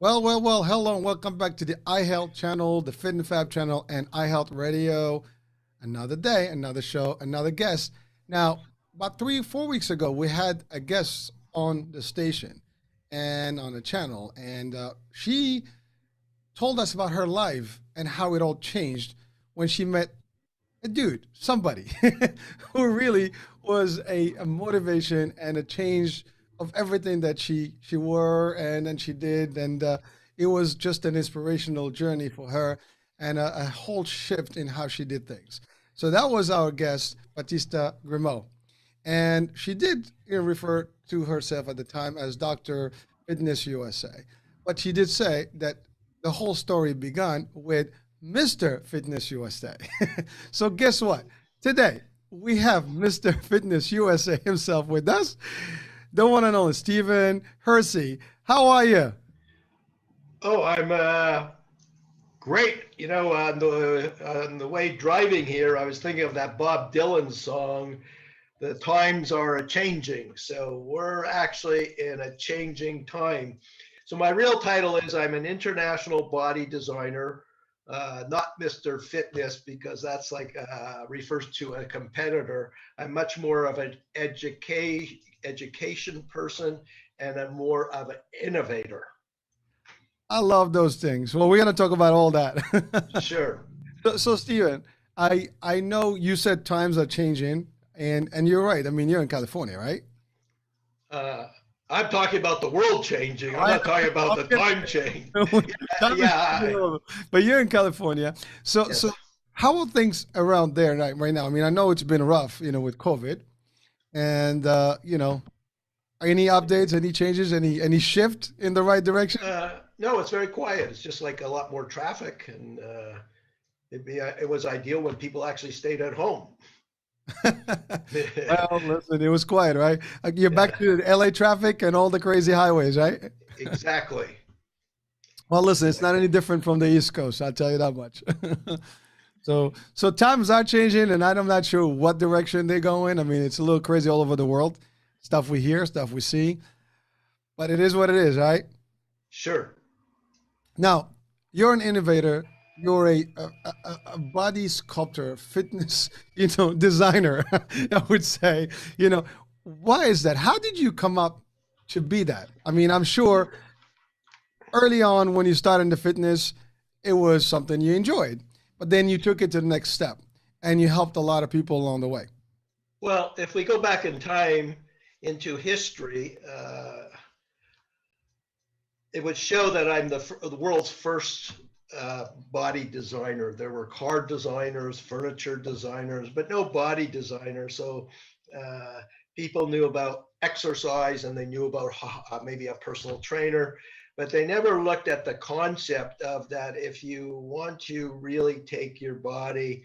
Well. Hello and welcome back to the iHealth channel, the Fit and The Fab channel, and iHealth Radio. Another day, another show, another guest. Now, about 3, 4 weeks ago, we had a guest on the station and on the channel, and she told us about her life and how it all changed when she met a dude, somebody who really was a motivation and a change of everything that she were and then she did, and it was just an inspirational journey for her and a whole shift in how she did things. So that was our guest, Batista Grimaud, and she did refer to herself at the time as Dr. Fitness USA, but she did say that the whole story began with Mr. Fitness USA. So guess what? Today we have Mr. Fitness USA himself with us, the one and only Stephen Hercy. How are you? Oh, I'm great. On the way driving here, I was thinking of that Bob Dylan song, "The times are a changing." So we're actually in a changing time. So my real title is I'm an international body designer, not Mr. Fitness because that's like refers to a competitor. I'm much more of an education person and I'm more of an innovator. I love those things. Well, we're going to talk about all that. Sure. So Stephen, I know you said times are changing, and you're right. I mean, you're in California, right? Uh, I'm talking about the world changing. I'm I not talking about the know. time change. Time is changing Yeah. all over. But you're in California. So Yes. how are things around there right now? I mean, I know it's been rough, with COVID, and any updates, any changes, any shift in the right direction? No, it's very quiet. It's just like a lot more traffic, and it was ideal when people actually stayed at home. Well, listen, it was quiet, right? Like you're back Yeah, to the LA traffic and all the crazy highways, right? exactly. Well, listen, it's not any different from the East Coast. I'll tell you that much. So times are changing, and I'm not sure what direction they go in. I mean, it's a little crazy all over the world. Stuff we hear, stuff we see, but it is what it is, right? Sure. Now, you're an innovator. You're a body sculptor, fitness, designer. I would say, why is that? How did you come up to be that? I mean, I'm sure early on when you started into fitness, it was something you enjoyed, but then you took it to the next step, and you helped a lot of people along the way. Well, if we go back in time into history, it would show that I'm the world's first body designer. There were car designers, furniture designers, but no body designers. So uh, people knew about exercise and they knew about maybe a personal trainer, but they never looked at the concept of that if you want to really take your body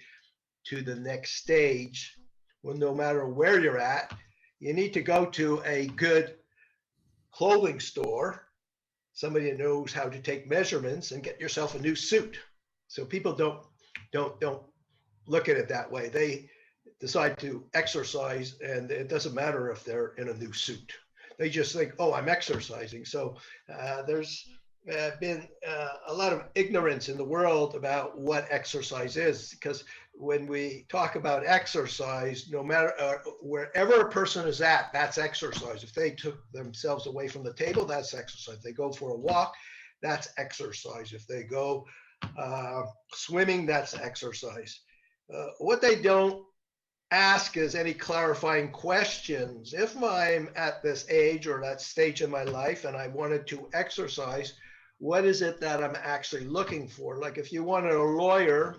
to the next stage, well, no matter where you're at, you need to go to a good clothing store, somebody that knows how to take measurements and get yourself a new suit. So people don't look at it that way. They decide to exercise, and it doesn't matter if they're in a new suit. They just think, "Oh, I'm exercising." So there's been a lot of ignorance in the world about what exercise is, because when we talk about exercise, no matter wherever a person is at, that's exercise. If they took themselves away from the table, that's exercise. If they go for a walk, that's exercise. If they go swimming, that's exercise. What they don't ask is any clarifying questions. If I'm at this age or that stage in my life and I wanted to exercise, what is it that I'm actually looking for? Like if you wanted a lawyer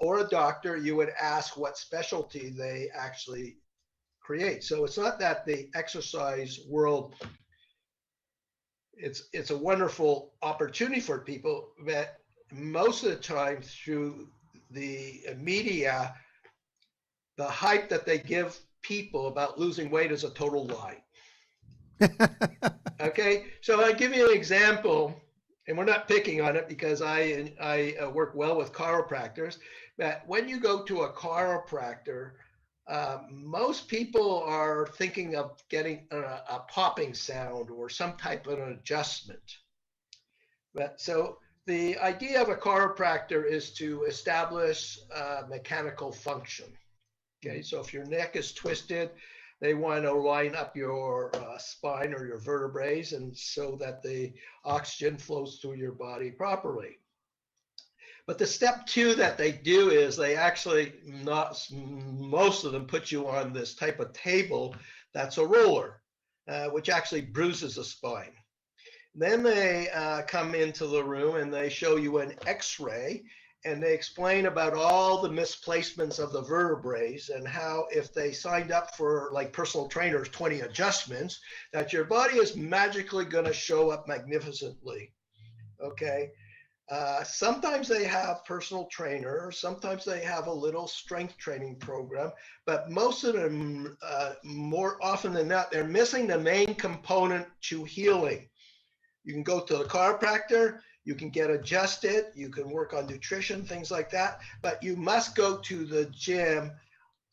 or a doctor, you would ask what specialty they actually create. So it's not that the exercise world, it's a wonderful opportunity for people, but most of the time through the media, the hype that they give people about losing weight is a total lie. Okay, so I'll give you an example, and we're not picking on it because I work well with chiropractors. But when you go to a chiropractor, most people are thinking of getting a popping sound or some type of an adjustment. But so the idea of a chiropractor is to establish mechanical function. Okay, so if your neck is twisted, they want to line up your spine or your vertebrae, and so that the oxygen flows through your body properly. But the step two that they do is they actually, not most of them, put you on this type of table that's a roller, which actually bruises the spine. Then they come into the room and they show you an x-ray, and they explain about all the misplacements of the vertebrae and how if they signed up for, like personal trainers, 20 adjustments, that your body is magically going to show up magnificently. Okay. Sometimes they have personal trainers, sometimes they have a little strength training program, but most of them, more often than not, they're missing the main component to healing. You can go to the chiropractor, you can get adjusted, you can work on nutrition, things like that, but you must go to the gym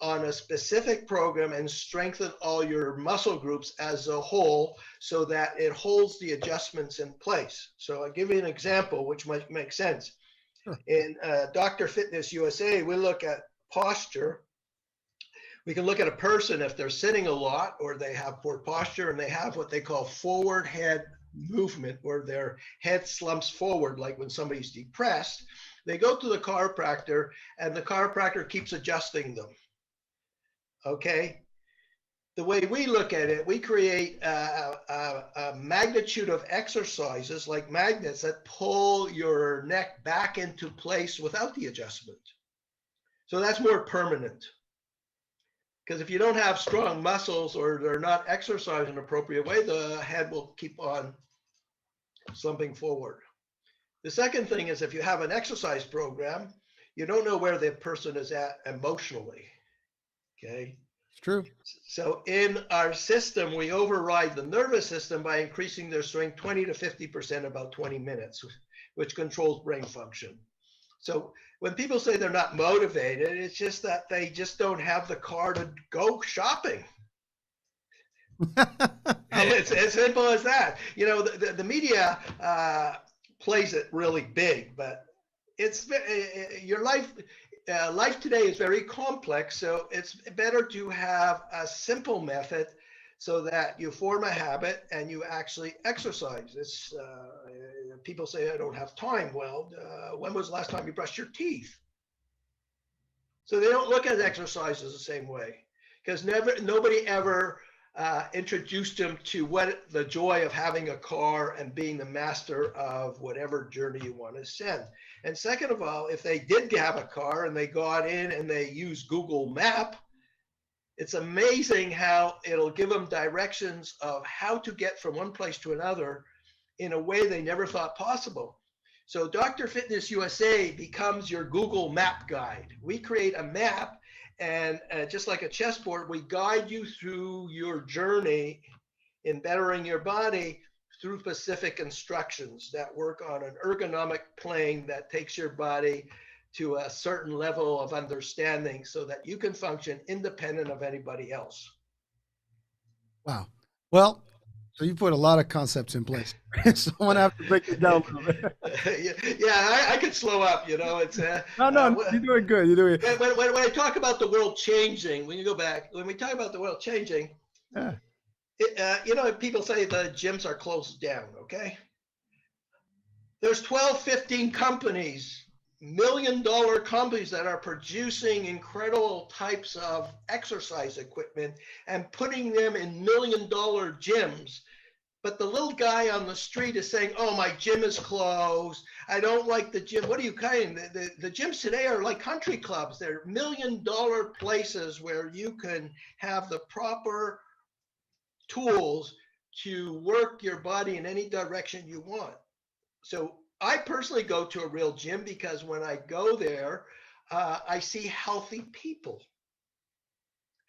on a specific program and strengthen all your muscle groups as a whole so that it holds the adjustments in place. So I'll give you an example which might make sense. Sure. In Dr. Fitness USA, we look at posture. We can look at a person if they're sitting a lot or they have poor posture and they have what they call forward head movement, where their head slumps forward, like when somebody's depressed. They go to the chiropractor and the chiropractor keeps adjusting them. Okay. The way we look at it, we create a magnitude of exercises like magnets that pull your neck back into place without the adjustment. So that's more permanent. Because if you don't have strong muscles or they're not exercised in an appropriate way, the head will keep on slumping forward. The second thing is if you have an exercise program, you don't know where the person is at emotionally. Okay. It's true. So in our system, we override the nervous system by increasing their strength 20 to 50% about 20 minutes, which controls brain function. So when people say they're not motivated, it's just that they just don't have the car to go shopping. It's as simple as that. You know, the media plays it really big, but it's your life. Life today is very complex, so it's better to have a simple method so that you form a habit and you actually exercise. It's people say I don't have time. Well, when was the last time you brushed your teeth? So they don't look at exercises the same way, because nobody ever introduced them to what the joy of having a car and being the master of whatever journey you want to send. And second of all, if they did have a car and they got in and they use Google Map, it's amazing how it'll give them directions of how to get from one place to another in a way they never thought possible. So Dr. Fitness USA becomes your Google Map guide. We create a map, and just like a chessboard, we guide you through your journey in bettering your body through specific instructions that work on an ergonomic plane that takes your body to a certain level of understanding so that you can function independent of anybody else. Wow. Well, so you put a lot of concepts in place. So I want to have to break it down a little bit. Yeah, I could slow up, you know. It's no, you're doing good. You're doing it. When I talk about the world changing, when you go back, when we talk about the world changing, yeah. You know, people say the gyms are closed down, okay? There's 12, 15 companies, $1 million companies that are producing incredible types of exercise equipment and putting them in $1 million gyms. But the little guy on the street is saying, oh, my gym is closed. I don't like the gym. What are you kidding? The gyms today are like country clubs. They're $1 million places where you can have the proper tools to work your body in any direction you want. So I personally go to a real gym because when I go there, I see healthy people.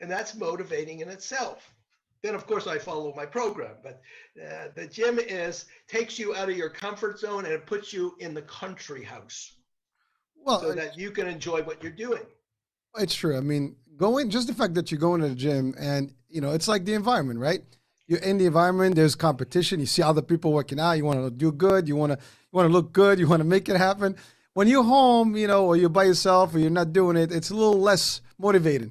And that's motivating in itself. Then, of course, I follow my program. But the gym takes you out of your comfort zone and it puts you in the country house. Well, so that you can enjoy what you're doing. It's true. I mean, just the fact that you're going to the gym and, you know, it's like the environment, right? you're in the environment. There's competition. You see other people working out. You want to do good. You want to look good. You want to make it happen. When you're home, or you're by yourself, or you're not doing it, it's a little less motivating.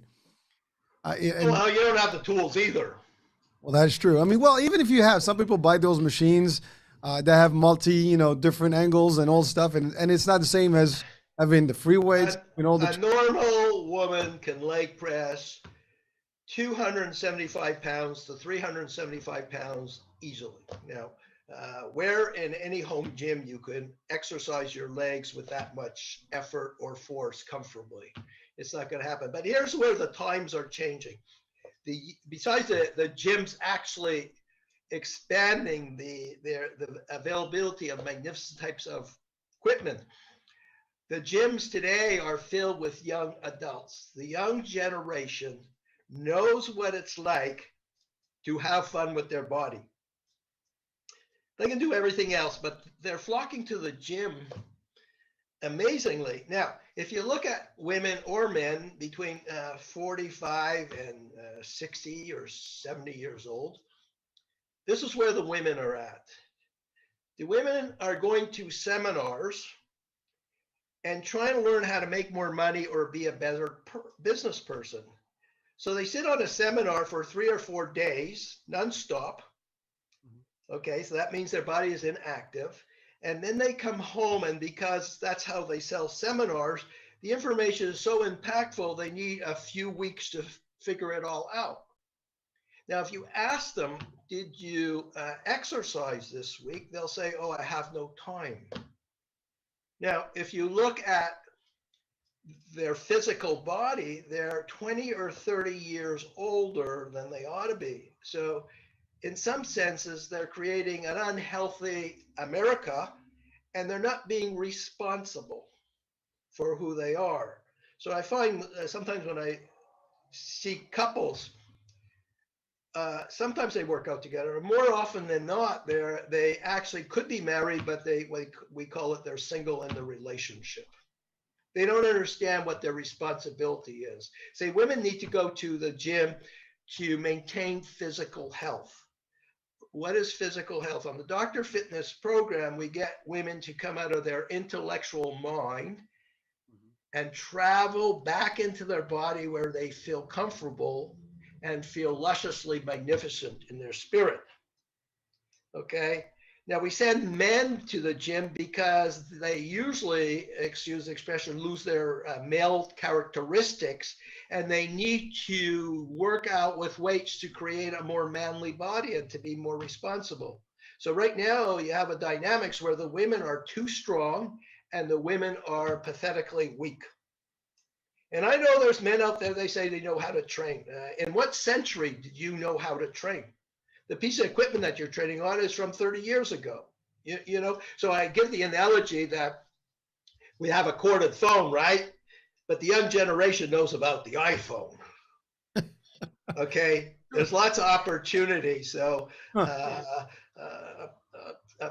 And Well, you don't have the tools either. well, that's true. I mean, well, even if you have, some people buy those machines that have different angles and all stuff, and it's not the same as having the free weights, A normal woman can leg press 275 pounds to 375 pounds easily. Now, where in any home gym you can exercise your legs with that much effort or force comfortably? It's not going to happen. But here's where the times are changing. Besides the gyms actually expanding the availability of magnificent types of equipment, the gyms today are filled with young adults. The young generation knows what it's like to have fun with their body. They can do everything else, but they're flocking to the gym amazingly. Now, if you look at women or men between 45 and 60 or 70 years old, this is where the women are at. The women are going to seminars and trying to learn how to make more money or be a better business person. So they sit on a seminar for 3 or 4 days, nonstop. Okay, so that means their body is inactive. And then they come home, and because that's how they sell seminars, the information is so impactful, they need a few weeks to figure it all out. Now, if you ask them, did you exercise this week? They'll say, oh, I have no time. Now, if you look at their physical body, they're 20 or 30 years older than they ought to be. So in some senses, they're creating an unhealthy America, and they're not being responsible for who they are. So I find sometimes when I see couples, sometimes they work out together. More often than not, they actually could be married, but we call it they're single in the relationship. They don't understand what their responsibility is. Say women need to go to the gym to maintain physical health. What is physical health? On the Dr. Fitness program, we get women to come out of their intellectual mind and travel back into their body where they feel comfortable and feel lusciously magnificent in their spirit. Okay? Now, we send men to the gym because they usually, excuse the expression, lose their male characteristics, and they need to work out with weights to create a more manly body and to be more responsible. So right now, you have a dynamics where the women are too strong and the women are pathetically weak. And I know there's men out there, they say they know how to train. In what century did you know how to train? The piece of equipment that you're training on is from 30 years ago. So I give the analogy that we have a corded phone, right? But the young generation knows about the iPhone. Okay, there's lots of opportunity. So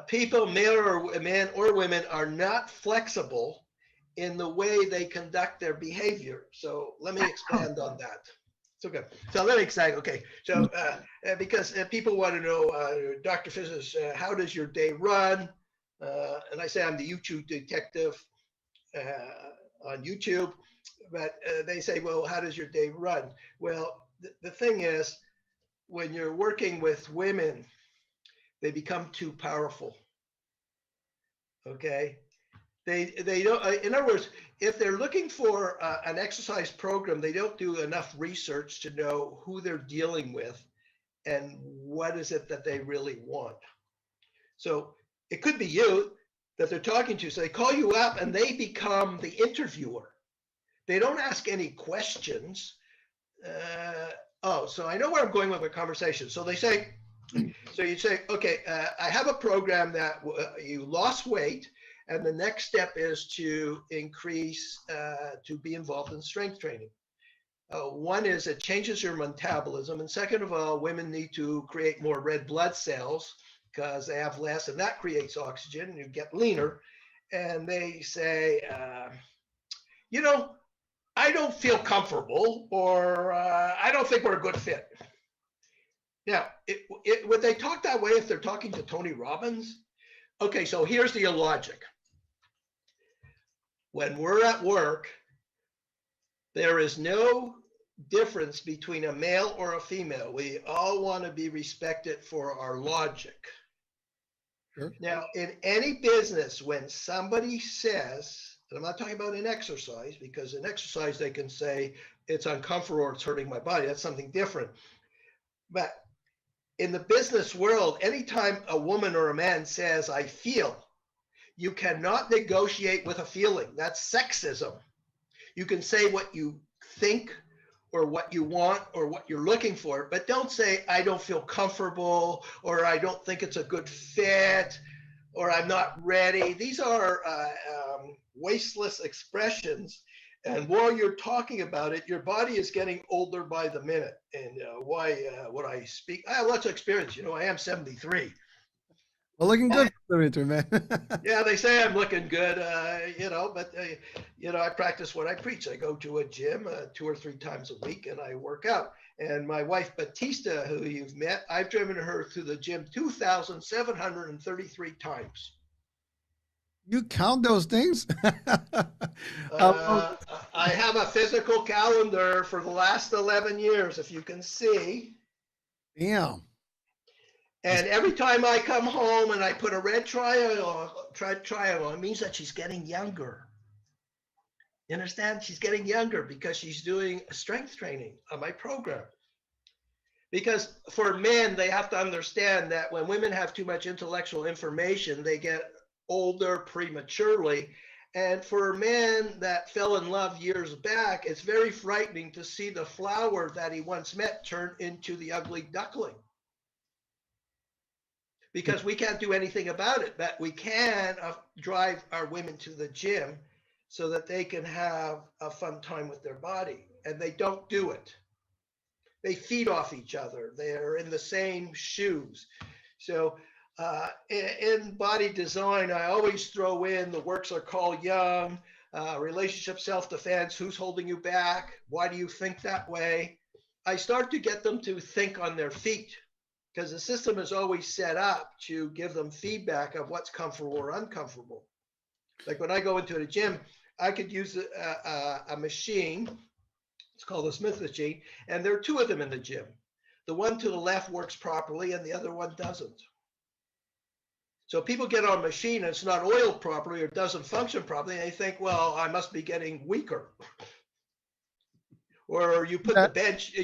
people, men or women, are not flexible in the way they conduct their behavior. So let me expand on that. So good. So let me explain. Okay. So because people want to know, Dr. Physicist, how does your day run? And I say I'm the YouTube detective on YouTube, but they say, well, how does your day run? Well, the thing is, when you're working with women, they become too powerful. Okay. They don't, in other words, if they're looking for an exercise program, they don't do enough research to know who they're dealing with and what is it that they really want. So it could be you that they're talking to. So they call you up and they become the interviewer. They don't ask any questions. So I know where I'm going with my conversation. So they say, so you say, okay, I have a program that you lost weight. And the next step is to increase, to be involved in strength training. One is it changes your metabolism. And second of all, women need to create more red blood cells because they have less, and that creates oxygen, and you get leaner. And they say, I don't feel comfortable, or I don't think we're a good fit. Now, would they talk that way if they're talking to Tony Robbins? Okay, so here's the logic. When we're at work, there is no difference between a male or a female. We all want to be respected for our logic. Sure. Now, in any business, when somebody says, and I'm not talking about in exercise, because in exercise they can say it's uncomfortable or it's hurting my body. That's something different. But in the business world, anytime a woman or a man says, I feel, you cannot negotiate with a feeling. That's sexism. You can say what you think or what you want or what you're looking for, but don't say, I don't feel comfortable, or I don't think it's a good fit, or I'm not ready. These are wasteless expressions. And while you're talking about it, your body is getting older by the minute. And what I speak, I have lots of experience. You know, I am 73. Well, looking good for the winter, man. Yeah, they say I'm looking good, but I practice what I preach. I go to a gym 2 or 3 times a week and I work out. And my wife, Batista, who you've met, I've driven her to the gym 2,733 times. You count those things? Uh, I have a physical calendar for the last 11 years, if you can see. Damn. And every time I come home and I put a red triangle on, it means that she's getting younger. You understand? She's getting younger because she's doing strength training on my program. Because for men, they have to understand that when women have too much intellectual information, they get older prematurely. And for men that fell in love years back, it's very frightening to see the flower that he once met turn into the ugly duckling. Because we can't do anything about it, but we can drive our women to the gym so that they can have a fun time with their body. And they don't do it. They feed off each other. They're in the same shoes. So in body design, I always throw in the works are called young, relationship self-defense, who's holding you back, why do you think that way? I start to get them to think on their feet, because the system is always set up to give them feedback of what's comfortable or uncomfortable. Like when I go into the gym, I could use a machine. It's called a Smith machine, and there are 2 of them in the gym. The one to the left works properly, and the other one doesn't. So people get on a machine and it's not oiled properly or doesn't function properly, and they think, well, I must be getting weaker. Or you put the bench,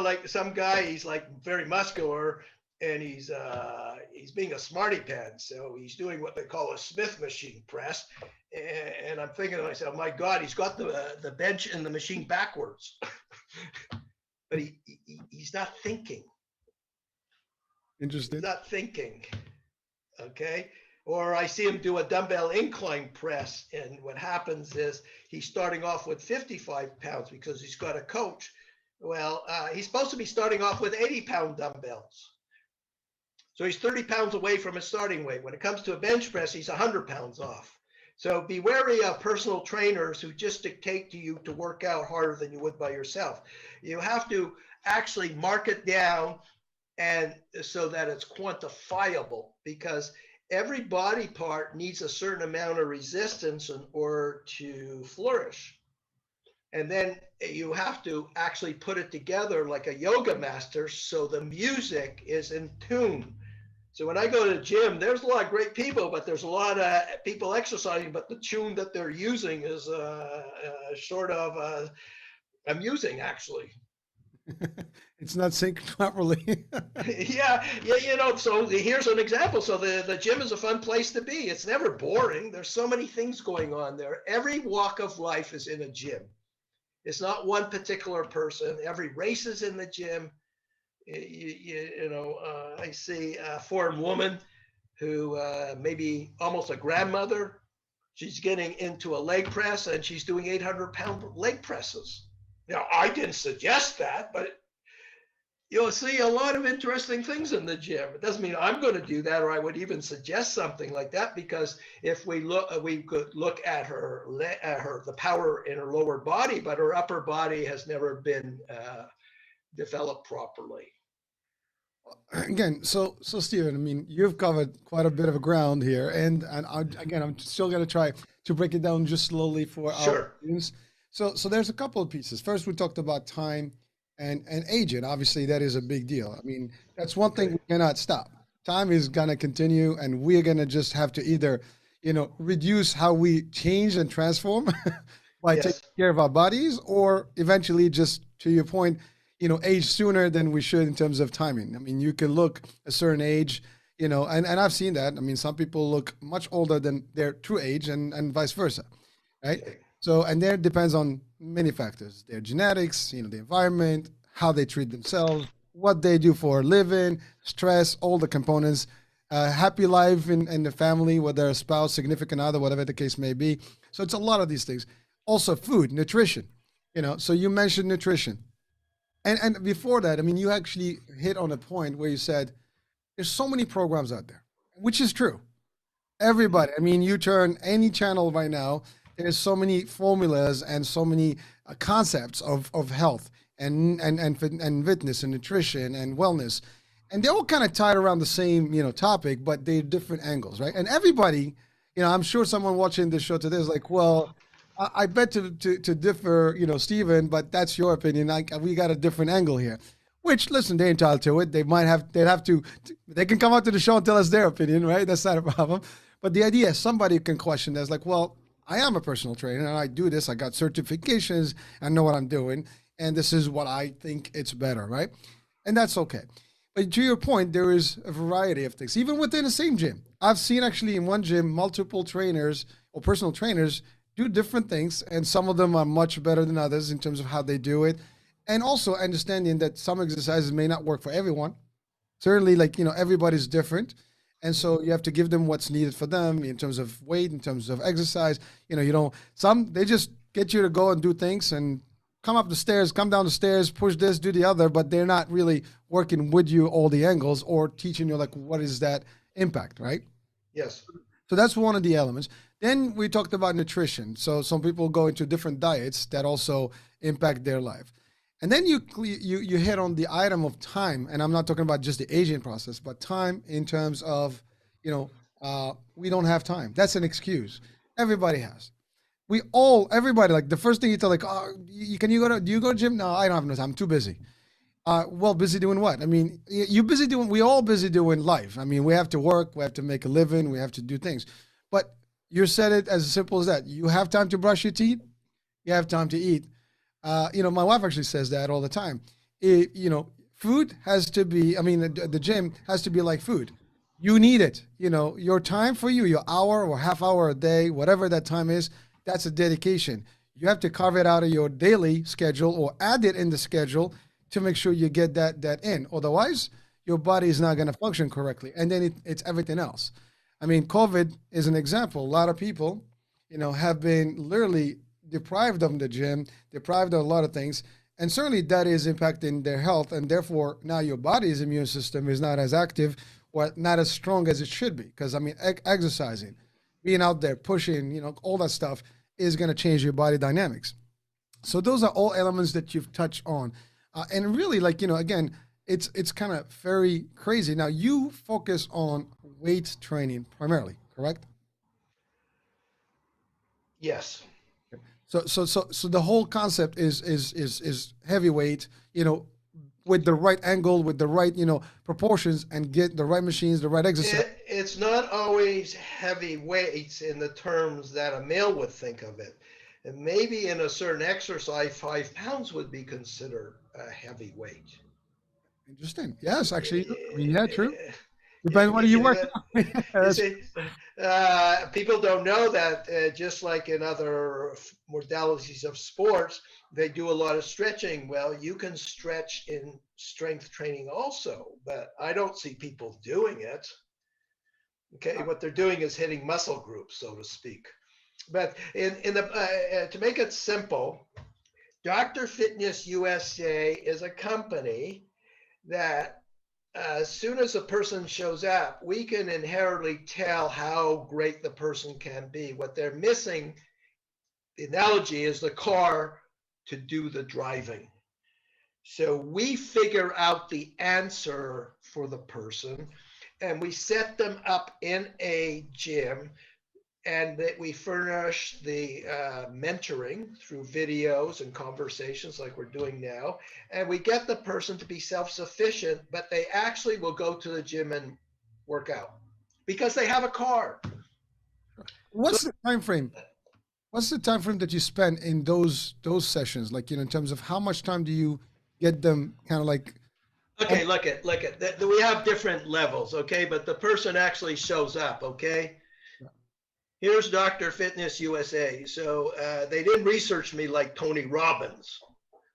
like some guy, he's like very muscular and he's being a smarty pants. So he's doing what they call a Smith machine press. And I'm thinking to myself, my God, he's got the bench and the machine backwards. But he's not thinking. Interesting. He's not thinking. Okay. Or I see him do a dumbbell incline press, and what happens is he's starting off with 55 pounds because he's got a coach. Well, he's supposed to be starting off with 80-pound dumbbells. So he's 30 pounds away from his starting weight. When it comes to a bench press, he's 100 pounds off. So be wary of personal trainers who just dictate to you to work out harder than you would by yourself. You have to actually mark it down, and so that it's quantifiable, because every body part needs a certain amount of resistance in order to flourish. And then you have to actually put it together like a yoga master so the music is in tune. So when I go to the gym, there's a lot of great people, but there's a lot of people exercising, but the tune that they're using is sort of amusing, actually. It's not synced properly. yeah, so here's an example. So the gym is a fun place to be. It's never boring. There's so many things going on there. Every walk of life is in a gym. It's not one particular person. Every race is in the gym. I see a foreign woman who maybe almost a grandmother. She's getting into a leg press and she's doing 800-pound leg presses. Now, I didn't suggest that, but you'll see a lot of interesting things in the gym. It doesn't mean I'm going to do that, or I would even suggest something like that, because if we could look at the power in her lower body, but her upper body has never been developed properly. Again, so Steven, I mean, you've covered quite a bit of ground here, and again, I'm still gonna try to break it down just slowly for our Sure. audience. So there's a couple of pieces. First, we talked about time and aging. Obviously, that is a big deal. I mean, that's one thing Okay. we cannot stop. Time is gonna continue, and we're gonna just have to either, reduce how we change and transform by taking Yes. care of our bodies, or eventually, just to your point, age sooner than we should in terms of timing. I mean, you can look a certain age, and I've seen that. I mean, some people look much older than their true age, and vice versa, right? Okay. So, and there depends on many factors: their genetics, the environment, how they treat themselves, what they do for a living, stress, all the components. Happy life in the family, whether a spouse, significant other, whatever the case may be. So it's a lot of these things. Also, food, nutrition. So you mentioned nutrition. And before that, I mean, you actually hit on a point where you said there's so many programs out there, which is true. Everybody, I mean, you turn any channel right now, there's so many formulas and so many concepts of health and fitness and nutrition and wellness, and they're all kind of tied around the same topic, but they're different angles, right? And everybody, I'm sure someone watching this show today is like, well, I bet to differ, Stephen, but that's your opinion. We got a different angle here. Which, listen, they're entitled to it. They'd have to, they can come out to the show and tell us their opinion, right? That's not a problem. But the idea is somebody can question that's like, well, I am a personal trainer and I do this. I got certifications. I know what I'm doing. And this is what I think it's better, right? And that's okay. But to your point, there is a variety of things, even within the same gym. I've seen actually in one gym, multiple trainers or personal trainers do different things. And some of them are much better than others in terms of how they do it. And also understanding that some exercises may not work for everyone. Certainly, like, everybody's different. And so you have to give them what's needed for them in terms of weight, in terms of exercise. Some, they just get you to go and do things and come up the stairs, come down the stairs, push this, do the other, but they're not really working with you all the angles or teaching you like what is that impact, right? Yes. So that's one of the elements. Then we talked about nutrition. So some people go into different diets that also impact their life. And then you hit on the item of time, and I'm not talking about just the aging process, but time in terms of, we don't have time. That's an excuse. Everybody has. Everybody, like the first thing you tell, like, oh, do you go to gym? No, I don't have no time. I'm too busy. Well, busy doing what? I mean, we all busy doing life. I mean, we have to work, we have to make a living, we have to do things. But you said it as simple as that. You have time to brush your teeth, you have time to eat. My wife actually says that all the time. Food has to be, I mean, the gym has to be like food. You need it. Your time for you, your hour or half hour a day, whatever that time is, that's a dedication. You have to carve it out of your daily schedule or add it in the schedule to make sure you get that in. Otherwise, your body is not going to function correctly. And then it's everything else. I mean, COVID is an example. A lot of people, have been literally deprived of the gym, deprived of a lot of things. And certainly that is impacting their health. And therefore, now your body's immune system is not as active or not as strong as it should be. Because, I mean, exercising, being out there, pushing, all that stuff is going to change your body dynamics. So those are all elements that you've touched on. And really, like, again, it's kind of very crazy. Now, you focus on weight training primarily, correct? Yes. So the whole concept is heavyweight, with the right angle, with the right, proportions, and get the right machines, the right exercise. It's not always heavy weights in the terms that a male would think of it. And maybe in a certain exercise, 5 pounds would be considered a heavy weight. Interesting. Yes, actually, I mean, yeah, true. You, Depends what you, do you you, work on. you That's see, people don't know that just like in other modalities of sports, they do a lot of stretching. Well, you can stretch in strength training also, but I don't see people doing it. Okay, what they're doing is hitting muscle groups, so to speak. But in the to make it simple, Dr. Fitness USA is a company that as soon as a person shows up, we can inherently tell how great the person can be. What they're missing, the analogy is the car to do the driving. So we figure out the answer for the person and we set them up in a gym, and that we furnish the mentoring through videos and conversations like we're doing now. And we get the person to be self-sufficient, but they actually will go to the gym and work out because they have a car. So What's the time frame? What's the time frame that you spend in those sessions? Like, in terms of how much time do you get them kind of like okay, look at that. We have different levels, okay, but the person actually shows up, okay. Here's Dr. Fitness USA. So they didn't research me like Tony Robbins.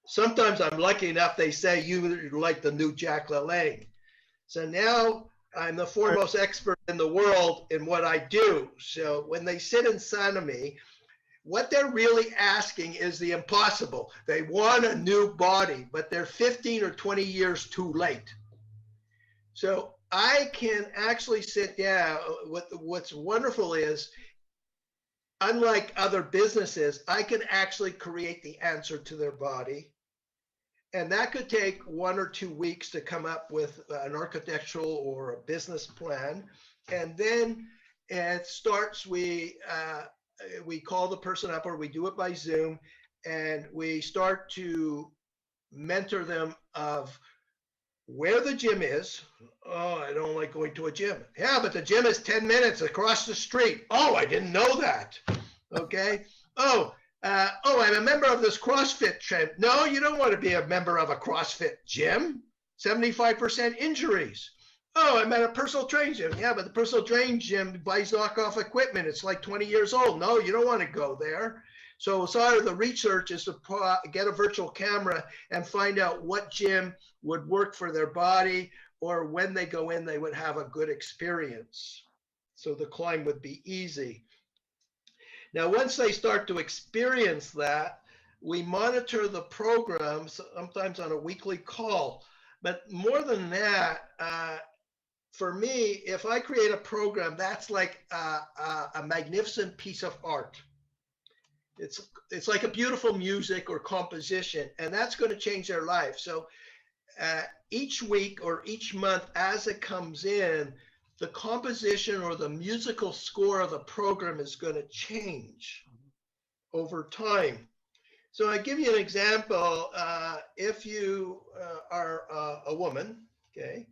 Sometimes I'm lucky enough they say you're like the new Jack LaLanne. So now I'm the foremost expert in the world in what I do. So when they sit in front of me, what they're really asking is the impossible. They want a new body, but they're 15 or 20 years too late. So I can actually sit down. What's wonderful is, unlike other businesses, I can actually create the answer to their body. And that could take 1 or 2 weeks to come up with an architectural or a business plan. And then it starts, we call the person up, or we do it by Zoom, and we start to mentor them of where the gym is. Oh, I don't like going to a gym. Yeah, but the gym is 10 minutes across the street. Oh, I didn't know that. Okay. Oh, I'm a member of this CrossFit gym. No, you don't want to be a member of a CrossFit gym. 75% injuries. Oh, I'm at a personal training gym. Yeah, but the personal training gym buys knockoff equipment. It's like 20 years old. No, you don't want to go there. So sort of the research is to get a virtual camera and find out what gym would work for their body, or when they go in, they would have a good experience. So the climb would be easy. Now, once they start to experience that, we monitor the program, sometimes on a weekly call. But more than that, for me, if I create a program, that's like a magnificent piece of art. It's like a beautiful music or composition, and that's going to change their life. So each week or each month, as it comes in, the composition or the musical score of the program is going to change over time. So I give you an example. If you are a woman, okay,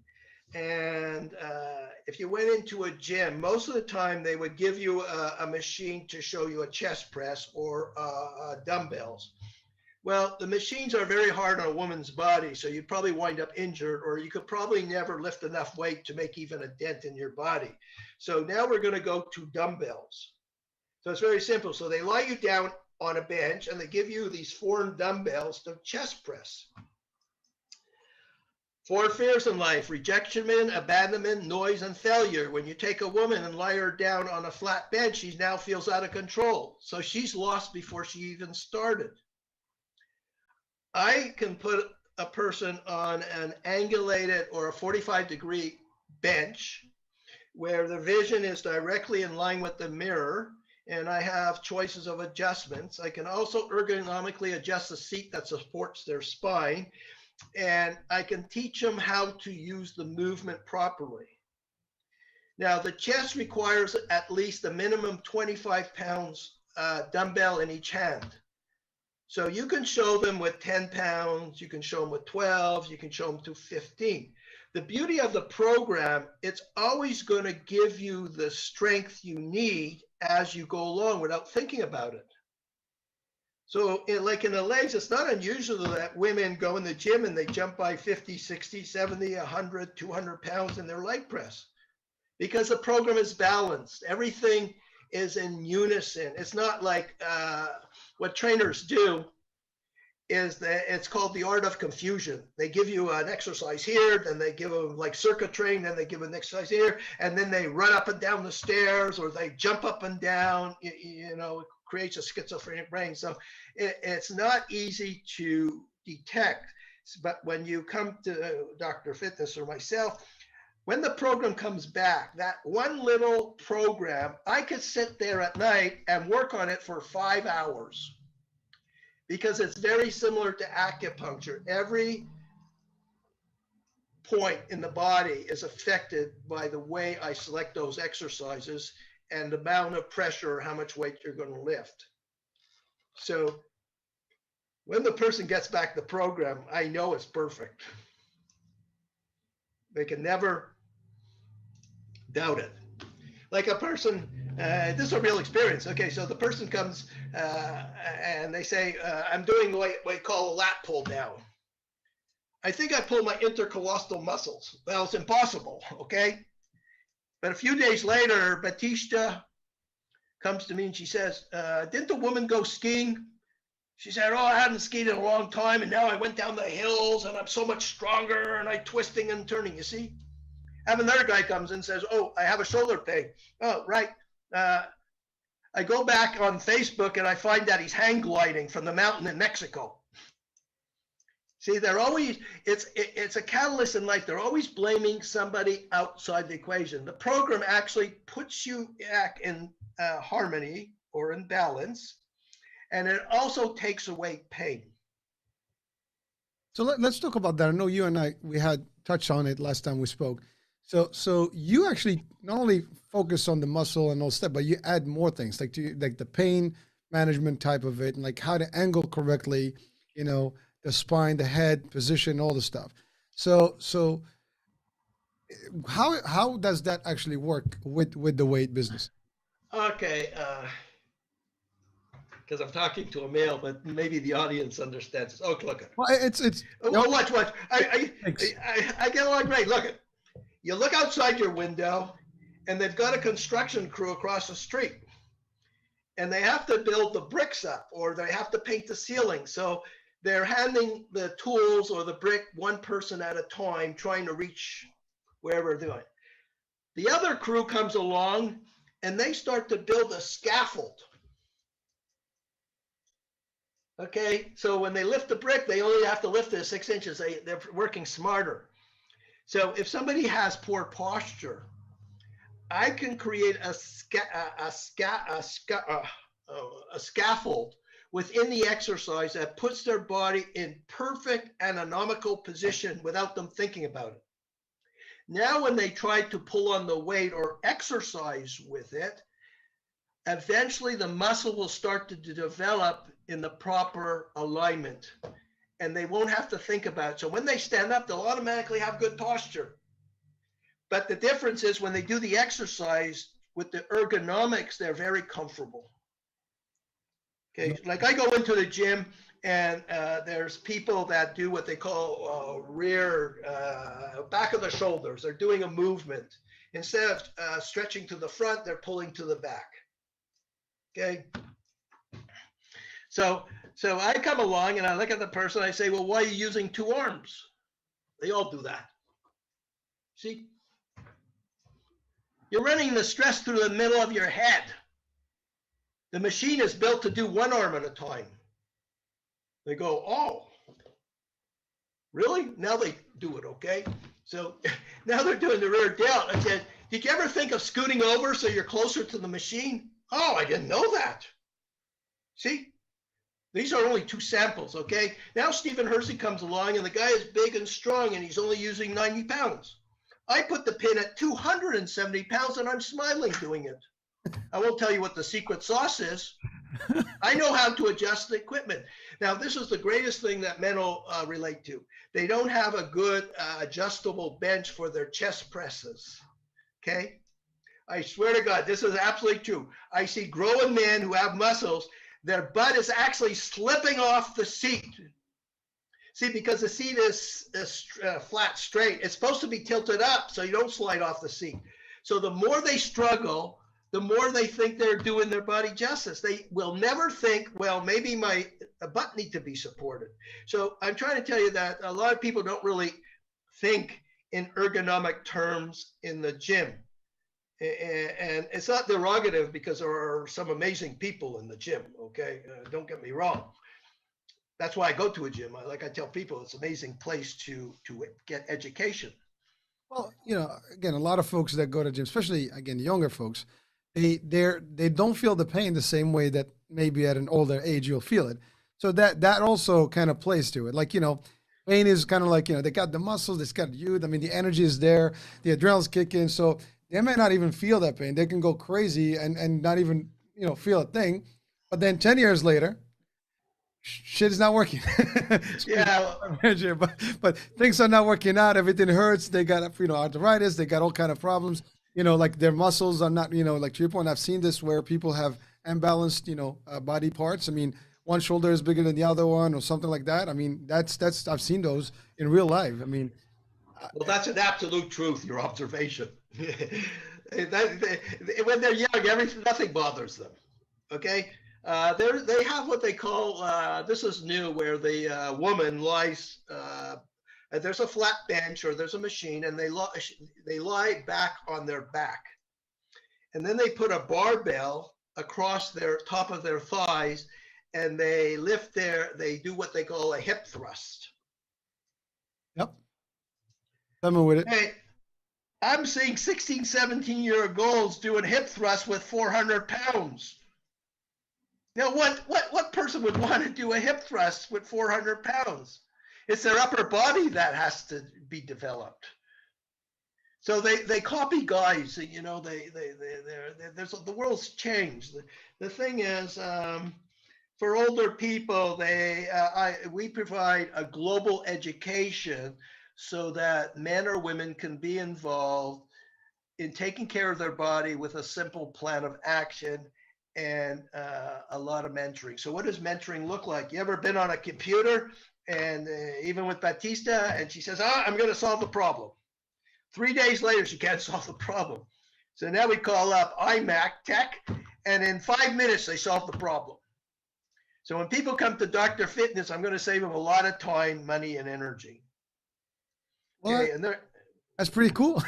and if you went into a gym, most of the time they would give you a machine to show you a chest press or dumbbells. Well, the machines are very hard on a woman's body, so you'd probably wind up injured, or you could probably never lift enough weight to make even a dent in your body. So now we're going to go to dumbbells. So it's very simple. So they lie you down on a bench and they give you these 4 dumbbells to chest press. 4 fears in life: rejection, abandonment, noise, and failure. When you take a woman and lie her down on a flat bench, she now feels out of control. So she's lost before she even started. I can put a person on an angulated or a 45-degree bench where the vision is directly in line with the mirror, and I have choices of adjustments. I can also ergonomically adjust the seat that supports their spine, and I can teach them how to use the movement properly. Now, the chest requires at least a minimum 25 pounds dumbbell in each hand. So you can show them with 10 pounds, you can show them with 12, you can show them to 15. The beauty of the program, it's always going to give you the strength you need as you go along without thinking about it. So like in the legs, it's not unusual that women go in the gym and they jump by 50, 60, 70, 100, 200 pounds in their leg press, because the program is balanced. Everything is in unison. It's not like what trainers do is that it's called the art of confusion. They give you an exercise here, then they give them like circuit training, then they give an exercise here, and then they run up and down the stairs, or they jump up and down. You know, it creates a schizophrenic brain. So it's not easy to detect. But when you come to Dr. Fitness or myself, when the program comes back, that one little program, I could sit there at night and work on it for 5 hours. because it's very similar to acupuncture. Every point in the body is affected by the way I select those exercises and the amount of pressure or how much weight you're going to lift. So when the person gets back the program, I know it's perfect. They can never doubt it. Like a person, this is a real experience. Okay, so the person comes and they say, I'm doing what we call a lat pull down. I think I pulled my intercostal muscles. Well, it's impossible, okay? But a few days later, Batista comes to me and she says, didn't the woman go skiing? She said, oh, I hadn't skied in a long time, and now I went down the hills, and I'm so much stronger, and I'm twisting and turning, you see? Have another guy comes and says, oh, I have a shoulder pain. Oh, right. I go back on Facebook, and I find that he's hang gliding from the mountain in Mexico. See, they're always, it's a catalyst in life. They're always blaming somebody outside the equation. The program actually puts you back in harmony or in balance, and it also takes away pain. So let's talk about that. I know you and we had touched on it last time we spoke. So you actually not only focus on the muscle and all stuff, but you add more things like the pain management type of it, and like how to angle correctly, the spine, the head position, all the stuff. So how does that actually work with the weight business? Okay, because I'm talking to a male, but maybe the audience understands. Oh, look at. Well, it's. Oh, watch. I get along great. Look at. You look outside your window, and they've got a construction crew across the street, and they have to build the bricks up, or they have to paint the ceiling. So they're handing the tools or the brick one person at a time, trying to reach wherever they're going. The other crew comes along, and they start to build a scaffold. Okay, so when they lift the brick, they only have to lift it 6 inches. They're working smarter. So if somebody has poor posture, I can create a scaffold within the exercise that puts their body in perfect anatomical position without them thinking about it. Now, when they try to pull on the weight or exercise with it, eventually the muscle will start to develop in the proper alignment, and they won't have to think about it. So when they stand up, they'll automatically have good posture. But the difference is when they do the exercise with the ergonomics, they're very comfortable. Okay, like I go into the gym, and there's people that do what they call rear, back of the shoulders. They're doing a movement. Instead of stretching to the front, they're pulling to the back. Okay. So I come along and I look at the person. I say, well, why are you using 2 arms? They all do that. See? You're running the stress through the middle of your head. The machine is built to do 1 arm at a time. They go, oh, really? Now they do it, okay? So now they're doing the rear delt. I said, did you ever think of scooting over so you're closer to the machine? Oh, I didn't know that. See? These are only 2 samples, okay? Now Stephen Hercy comes along, and the guy is big and strong, and he's only using 90 pounds. I put the pin at 270 pounds, and I'm smiling doing it. I won't tell you what the secret sauce is. I know how to adjust the equipment. Now, this is the greatest thing that men will relate to. They don't have a good adjustable bench for their chest presses, okay? I swear to God, this is absolutely true. I see growing men who have muscles, their butt is actually slipping off the seat. See, because the seat is flat, straight. It's supposed to be tilted up so you don't slide off the seat. So the more they struggle, the more they think they're doing their body justice. They will never think, well, maybe my butt needs to be supported. So I'm trying to tell you that a lot of people don't really think in ergonomic terms in the gym. And it's not derogative, because there are some amazing people in the gym, okay? Don't get me wrong. That's why I go to a gym. Like I tell people, it's an amazing place to get education. Well, again, a lot of folks that go to gym, especially, again, younger folks, they don't feel the pain the same way that maybe at an older age you'll feel it. So that also kind of plays to it. Like, pain is kind of like, they got the muscles, they got youth. I mean, the energy is there, the adrenaline's kicking. So they may not even feel that pain. They can go crazy and not even, feel a thing. But then 10 years later, shit is not working. Yeah. but things are not working out. Everything hurts. They got, arthritis. They got all kind of problems. Like their muscles are not, like to your point, I've seen this where people have imbalanced, body parts. I mean, one shoulder is bigger than the other one or something like that. I mean, that's I've seen those in real life. I mean, Well, that's an absolute truth, your observation. When they're young, nothing bothers them. Okay? They have what they call, this is new, where the woman lies, there's a flat bench or there's a machine, and they lie back on their back. And then they put a barbell across their top of their thighs, and they they do what they call a hip thrust. yep. Tell me with it. Hey, I'm seeing 16, 17-year-olds doing hip thrusts with 400 pounds. Now, what person would want to do a hip thrust with 400 pounds? It's their upper body that has to be developed. So they copy guys. The world's changed. The thing is, for older people, we provide a global education so that men or women can be involved in taking care of their body with a simple plan of action and a lot of mentoring. So what does mentoring look like? You ever been on a computer and even with Batista, and she says, I'm going to solve the problem. 3 days later, she can't solve the problem. So now we call up iMac Tech, and in 5 minutes, they solve the problem. So when people come to Dr. Fitness, I'm going to save them a lot of time, money, and energy. Okay, well, that's pretty cool.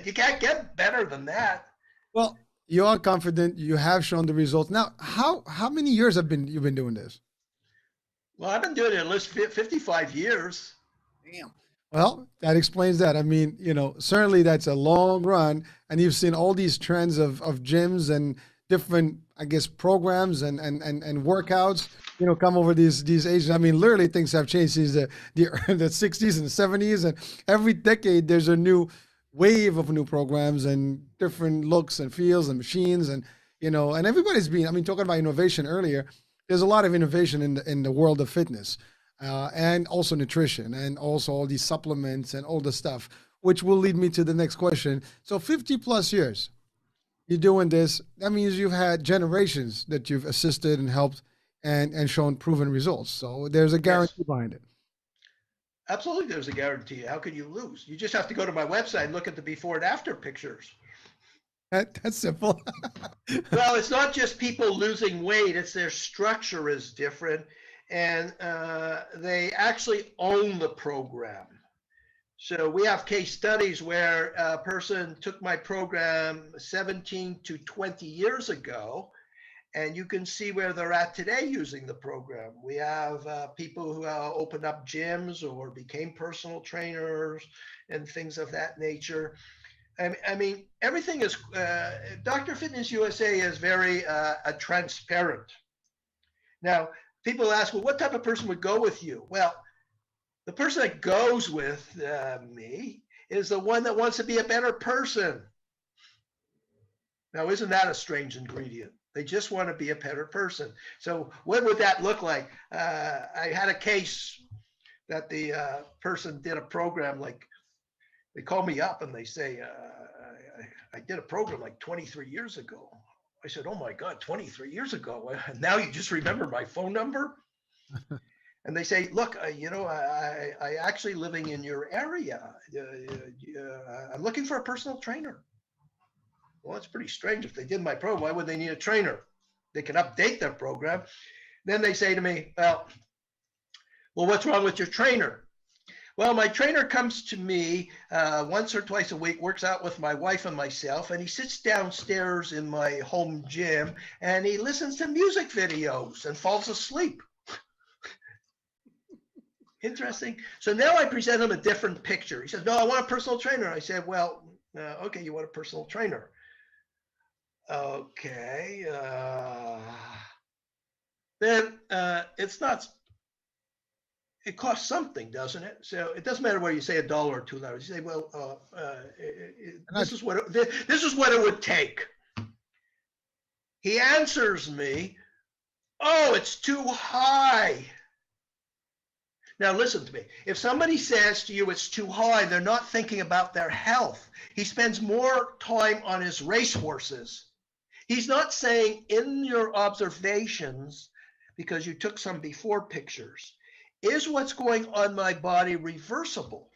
You can't get better than that. Well, you are confident. You have shown the results. Now, how many years you've been doing this? Well, I've been doing it at least 55 years. Damn. Well, that explains that. I mean, certainly that's a long run, and you've seen all these trends of gyms and different, I guess, programs and workouts, come over these ages. I mean, literally things have changed since the 60s and the 70s, and every decade there's a new wave of new programs and different looks and feels and machines and and everybody's been. I mean, talking about innovation earlier, there's a lot of innovation in the world of fitness. And also nutrition and also all these supplements and all the stuff, which will lead me to the next question. So 50 plus years, you're doing this. That means you've had generations that you've assisted and helped and shown proven results. So there's a guarantee behind it. Absolutely, there's a guarantee. How can you lose? You just have to go to my website and look at the before and after pictures. That's simple. Well, it's not just people losing weight, it's their structure is different. And they actually own the program. So we have case studies where a person took my program 17 to 20 years ago, and you can see where they're at today using the program. We have people who opened up gyms or became personal trainers and things of that nature. I mean, everything is, Dr. Fitness USA is very transparent. Now, people ask, well, what type of person would go with you? Well, the person that goes with me is the one that wants to be a better person. Now, isn't that a strange ingredient? They just want to be a better person. So what would that look like? I had a case that the person did a program, like they call me up and they say, I did a program like 23 years ago. I said, oh my God, 23 years ago. Now you just remember my phone number? And they say, look, I actually living in your area. I'm looking for a personal trainer. Well, it's pretty strange. If they did my program, why would they need a trainer? They can update their program. Then they say to me, well, what's wrong with your trainer? Well, my trainer comes to me once or twice a week, works out with my wife and myself, and he sits downstairs in my home gym and he listens to music videos and falls asleep. Interesting. So now I present him a different picture. He says, no, I want a personal trainer. I said, well, okay, you want a personal trainer. Okay. then it's not. It costs something, doesn't it? So it doesn't matter whether you say $1 or $2. You say, well, this is what it would take. He answers me, oh, it's too high. Now listen to me. If somebody says to you it's too high, they're not thinking about their health. He spends more time on his racehorses. He's not saying in your observations, because you took some before pictures, is what's going on my body reversible?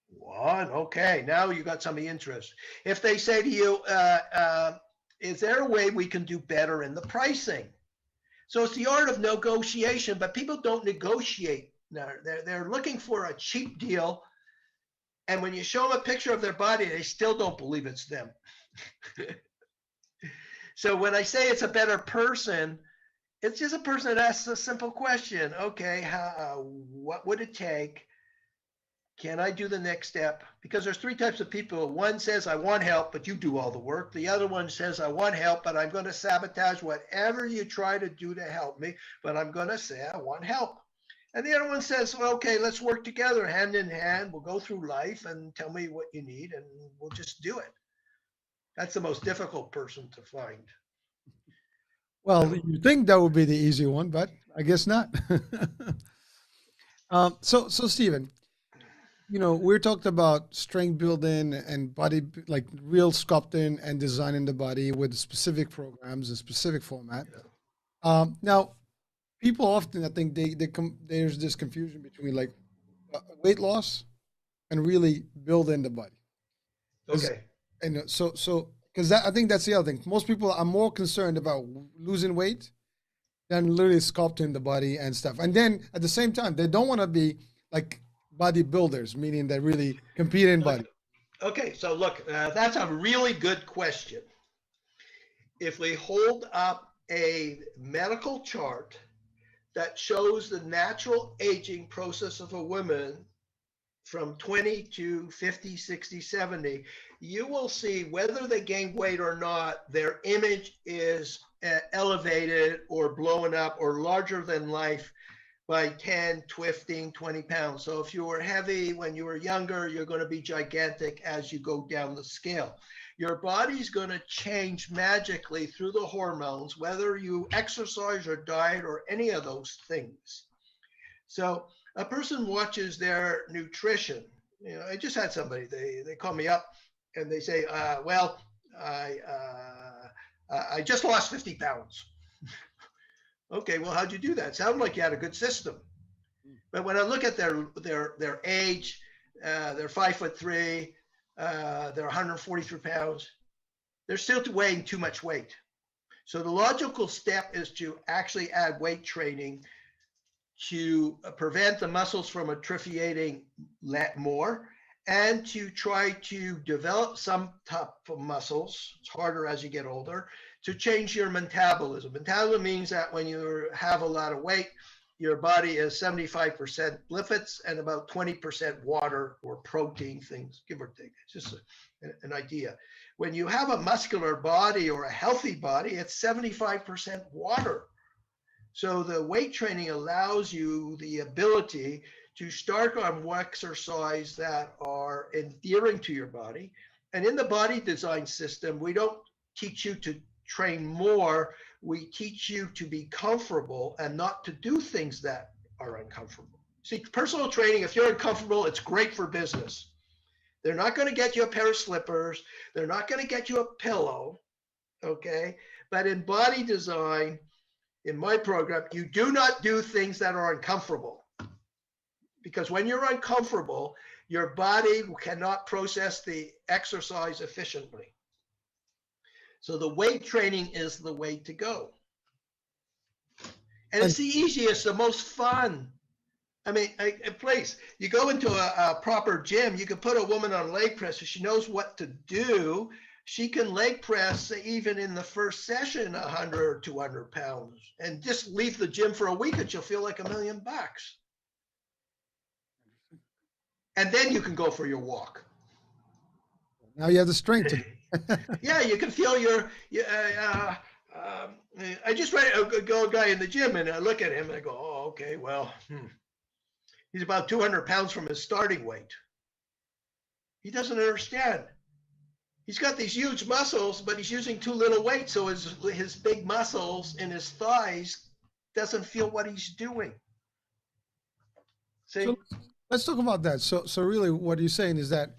One, okay, now you got somebody interested. If they say to you, is there a way we can do better in the pricing? So it's the art of negotiation, but people don't negotiate. They're looking for a cheap deal. And when you show them a picture of their body, they still don't believe it's them. So when I say it's a better person, it's just a person that asks a simple question. Okay, what would it take? Can I do the next step? Because there's three types of people. One says, I want help, but you do all the work. The other one says, I want help, but I'm going to sabotage whatever you try to do to help me, but I'm going to say, I want help. And the other one says, well, okay, let's work together hand in hand. We'll go through life and tell me what you need, and we'll just do it. That's the most difficult person to find. Well, you think that would be the easy one, but I guess not. So Stephen, we're talking about strength building and body, like real sculpting and designing the body with specific programs and specific format. Now, people often, I think there's this confusion between like weight loss and really building the body. Okay. And because I think that's the other thing. Most people are more concerned about losing weight than literally sculpting the body and stuff. And then at the same time, they don't want to be like bodybuilders, meaning they really compete in body. Okay, so look, that's a really good question. If we hold up a medical chart that shows the natural aging process of a woman from 20 to 50, 60, 70, you will see whether they gain weight or not, their image is elevated or blown up or larger than life by 10, 15, 20 pounds. So if you were heavy when you were younger, you're going to be gigantic as you go down the scale. Your body's going to change magically through the hormones, whether you exercise or diet or any of those things. So a person watches their nutrition. I just had somebody, they call me up and they say, well, I just lost 50 pounds. Okay, well, how'd you do that? Sounded like you had a good system. But when I look at their age, they're 5'3", they're 143 pounds, they're still weighing too much weight. So the logical step is to actually add weight training to prevent the muscles from atrophiating more and to try to develop some type of muscles. It's harder as you get older, to change your metabolism. Metabolism means that when you have a lot of weight, your body is 75% lipids and about 20% water or protein things, give or take. It's just an idea. When you have a muscular body or a healthy body, it's 75% water. So the weight training allows you the ability to start on exercise that are endearing to your body. And in the body design system, we don't teach you to train more. We teach you to be comfortable and not to do things that are uncomfortable. See, personal training, if you're uncomfortable, it's great for business. They're not going to get you a pair of slippers. They're not going to get you a pillow, okay? But in body design, in my program, you do not do things that are uncomfortable. Because when you're uncomfortable, your body cannot process the exercise efficiently. So the weight training is the way to go. And it's the easiest, the most fun. I mean, please, you go into a proper gym, you can put a woman on leg press if she knows what to do. She can leg press even in the first session 100 or 200 pounds and just leave the gym for a week and she'll feel like $1 million. And then you can go for your walk. Now you have the strength to do. Yeah, you can feel I just read a guy in the gym, and I look at him and I go, oh, okay, well, he's about 200 pounds from his starting weight. He doesn't understand. He's got these huge muscles, but he's using too little weight, so his big muscles in his thighs doesn't feel what he's doing. See? So let's talk about that. So really, what you're saying is that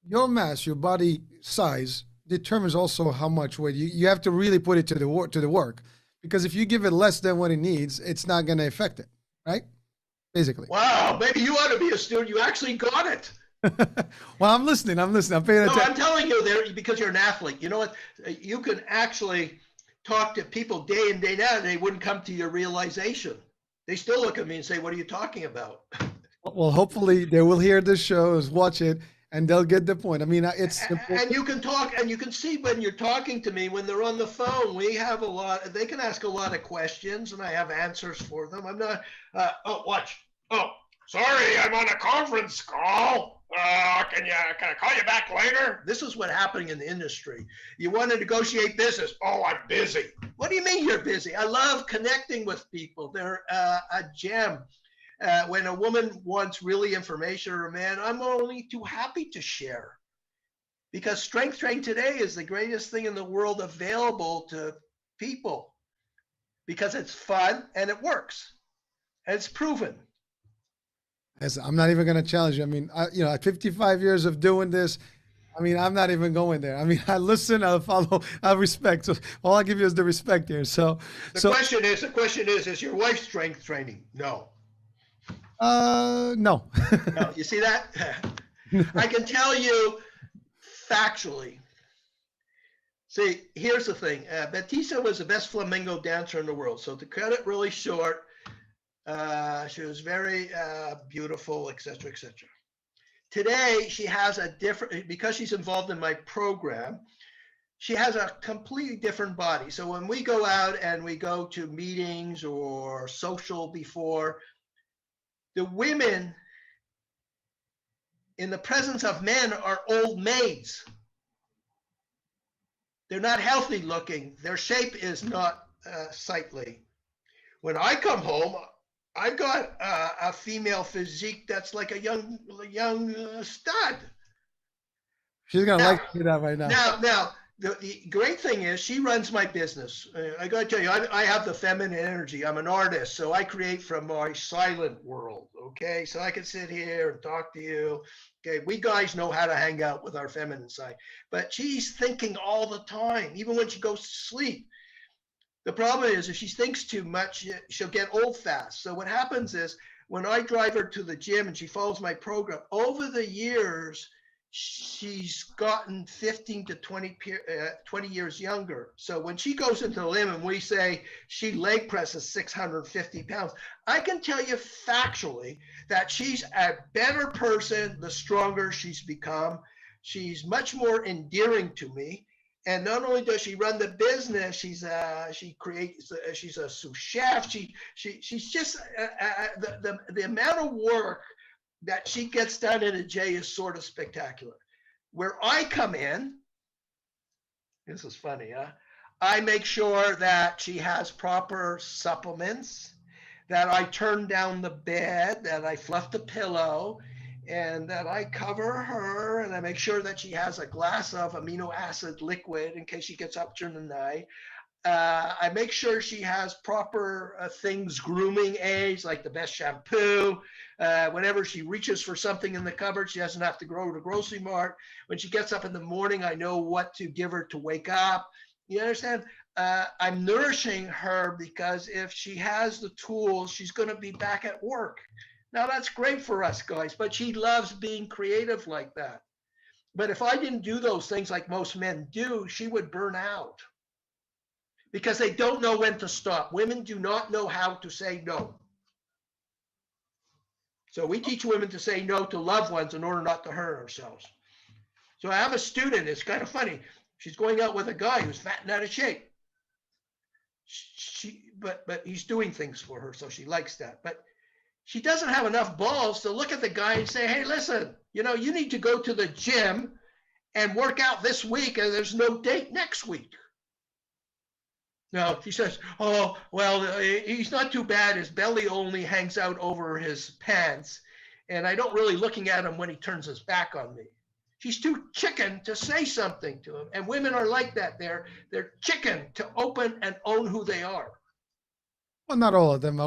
your mass, your body size, determines also how much weight you have to really put it to the work. Because if you give it less than what it needs, it's not going to affect it, right? Basically. Wow, maybe you ought to be a student. You actually got it. Well, I'm listening. I'm paying No, attention. I'm telling you there because you're an athlete. You know what? You can actually talk to people day in, day out, and they wouldn't come to your realization. They still look at me and say, what are you talking about? Well, hopefully they will hear this show, watch it, and they'll get the point. I mean, it's simple. And you can talk, and you can see when you're talking to me, when they're on the phone, we have they can ask a lot of questions, and I have answers for them. I'm not, oh, watch. Oh, sorry, I'm on a conference call. Can I call you back later? This is what's happening in the industry. You want to negotiate business. Oh, I'm busy. What do you mean you're busy? I love connecting with people. They're a gem. When a woman wants really information or a man, I'm only too happy to share. Because strength training today is the greatest thing in the world available to people. Because it's fun and it works. And it's proven. I'm not even going to challenge you. I mean, at 55 years of doing this, I mean, I'm not even going there. I mean, I listen, I follow, I respect. So all I give you is the respect here. So the question is your wife strength training? No. No. No. You see that? I can tell you factually. See, here's the thing. Batista was the best flamenco dancer in the world. So to cut it really short, she was very beautiful, etc., etc. Today, she has a different, because she's involved in my program, she has a completely different body. So when we go out and we go to meetings or social before, the women in the presence of men are old maids. They're not healthy looking. Their shape is not sightly. When I come home, I've got a female physique that's like a young stud. She's gonna like to do that right now. Now, the great thing is she runs my business. I got to tell you, I have the feminine energy. I'm an artist, so I create from my silent world. Okay, so I can sit here and talk to you. Okay, we guys know how to hang out with our feminine side, but she's thinking all the time, even when she goes to sleep. The problem is if she thinks too much, she'll get old fast. So what happens is when I drive her to the gym and she follows my program, over the years, she's gotten 15 to 20 years younger. So when she goes into the gym and we say she leg presses 650 pounds, I can tell you factually that she's a better person the stronger she's become. She's much more endearing to me. And not only does she run the business, she's a sous chef. She's just the amount of work that she gets done in a J is sort of spectacular. Where I come in, this is funny, huh? I make sure that she has proper supplements, that I turn down the bed, that I fluff the pillow, and that I cover her, and I make sure that she has a glass of amino acid liquid in case she gets up during the night. I make sure she has proper things, grooming aids, like the best shampoo. Whenever she reaches for something in the cupboard, she doesn't have to go to the grocery mart. When she gets up in the morning, I know what to give her to wake up. You understand? I'm nourishing her because if she has the tools, she's going to be back at work. Now, that's great for us guys, but she loves being creative like that. But if I didn't do those things like most men do, she would burn out because they don't know when to stop. Women do not know how to say no. So we teach women to say no to loved ones in order not to hurt ourselves. So I have a student, it's kind of funny. She's going out with a guy who's fat and out of shape. But he's doing things for her, so she likes that. But she doesn't have enough balls to look at the guy and say, hey, listen, you need to go to the gym and work out this week and there's no date next week. No, he says, oh, well, he's not too bad. His belly only hangs out over his pants. And I don't really looking at him when he turns his back on me. She's too chicken to say something to him. And women are like that. They're chicken to open and own who they are. Well, not all of them.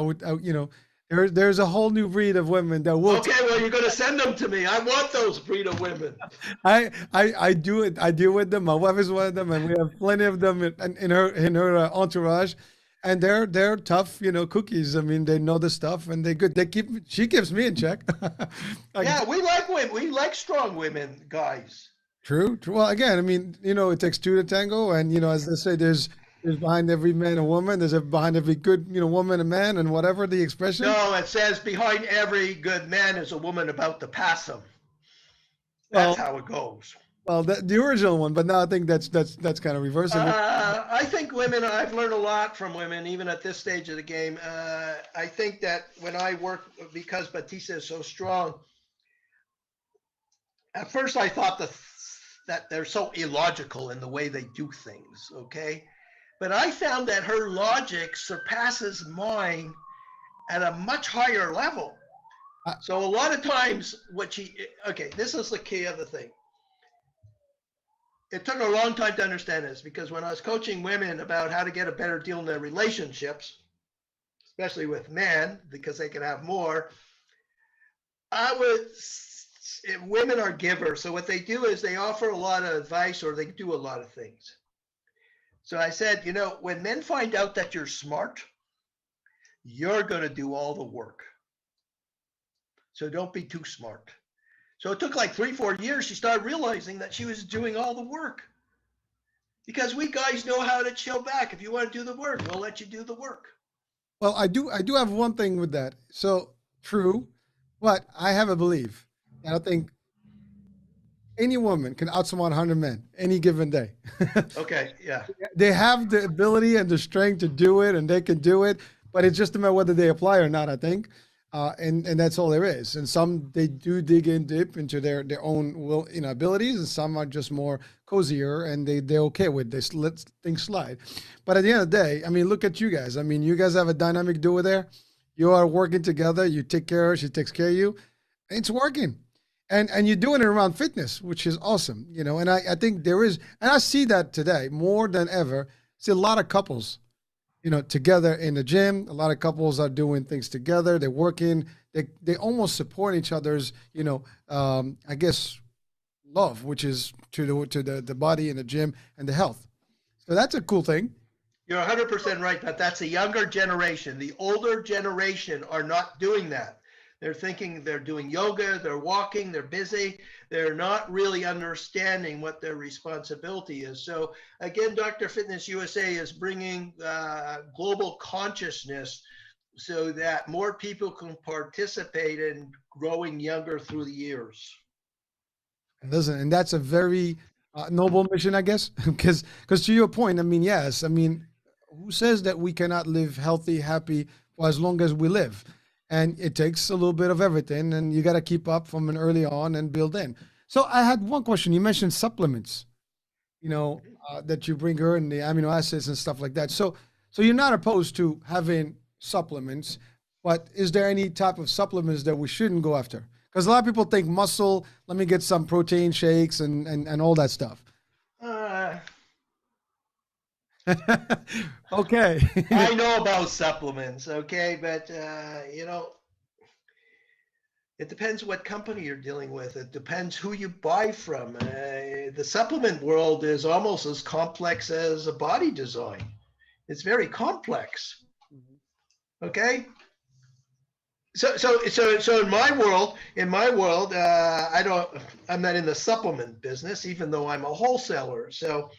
There's a whole new breed of women that will. Okay, well, you're going to send them to me. I want those breed of women. I do it. I deal with them. My wife is one of them, and we have plenty of them in her entourage, and they're tough, cookies. I mean, they know the stuff, and they good. She keeps me in check. Like, Yeah, we like women. We like strong women, guys. true, true. Well, again, I mean, it takes two to tango, and as they say, there's behind every man a woman. There's behind every good woman a man, and whatever the expression. No, it says behind every good man is a woman about to pass him. That's Well, how it goes. well, the original one, but now I think that's kind of reversing. I think women, I've learned a lot from women, even at this stage of the game. I think that when I work, because Batista is so strong, at first I thought that they're so illogical in the way they do things, okay? But I found that her logic surpasses mine at a much higher level. So a lot of times this is the key of the thing. It took a long time to understand this because when I was coaching women about how to get a better deal in their relationships, especially with men, because they can have more, women are givers. So what they do is they offer a lot of advice or they do a lot of things. So I said, when men find out that you're smart, you're going to do all the work. So don't be too smart. So it took like 3-4 years. She started realizing that she was doing all the work. Because we guys know how to chill back. If you want to do the work, we'll let you do the work. Well, I do have one thing with that. So true, but I have a belief, and I think any woman can outsmart 100 men any given day. Okay, yeah. They have the ability and the strength to do it, and they can do it. But it's just a matter whether they apply or not, I think. And that's all there is. And some they do dig in deep into their own will, abilities, and some are just more cozier and they're okay with this. Let things slide. But at the end of the day, I mean, look at you guys. I mean, you guys have a dynamic duo there. You are working together. You take care of her. She takes care of you. It's working. And you're doing it around fitness, which is awesome, and I think there is, and I see that today more than ever. See a lot of couples, together in the gym. A lot of couples are doing things together. They're working. They almost support each other's, I guess, love, which is to the body and the gym and the health. So that's a cool thing. You're 100% right, but that's a younger generation. The older generation are not doing that. They're thinking they're doing yoga, they're walking, they're busy. They're not really understanding what their responsibility is. So again, Dr. Fitness USA is bringing global consciousness so that more people can participate in growing younger through the years. And listen, and that's a very noble mission, I guess, because to your point, I mean, yes, I mean, who says that we cannot live healthy, happy for as long as we live? And it takes a little bit of everything, and you got to keep up from an early on and build in. So I had one question. You mentioned supplements, that you bring her and the amino acids and stuff like that. So you're not opposed to having supplements, but is there any type of supplements that we shouldn't go after? Because a lot of people think muscle, let me get some protein shakes and all that stuff. Okay. I know about supplements, okay, but it depends what company you're dealing with. It depends who you buy from. The supplement world is almost as complex as a body design. It's very complex. Okay. So in my world, I'm not in the supplement business, even though I'm a wholesaler. So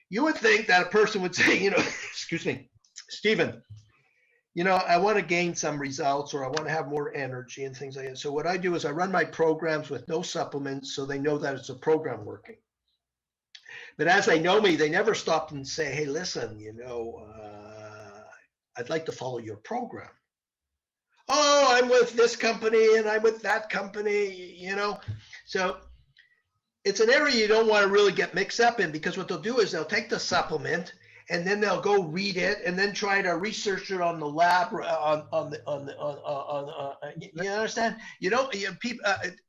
you would think that a person would say, excuse me, Stephen, I want to gain some results or I want to have more energy and things like that. So what I do is I run my programs with no supplements so they know that it's a program working. But as they know me, they never stop and say, hey, listen, I'd like to follow your program. Oh, I'm with this company and I'm with that company, So it's an area you don't want to really get mixed up in because what they'll do is they'll take the supplement and then they'll go read it and then try to research it on the lab you understand? You know, people.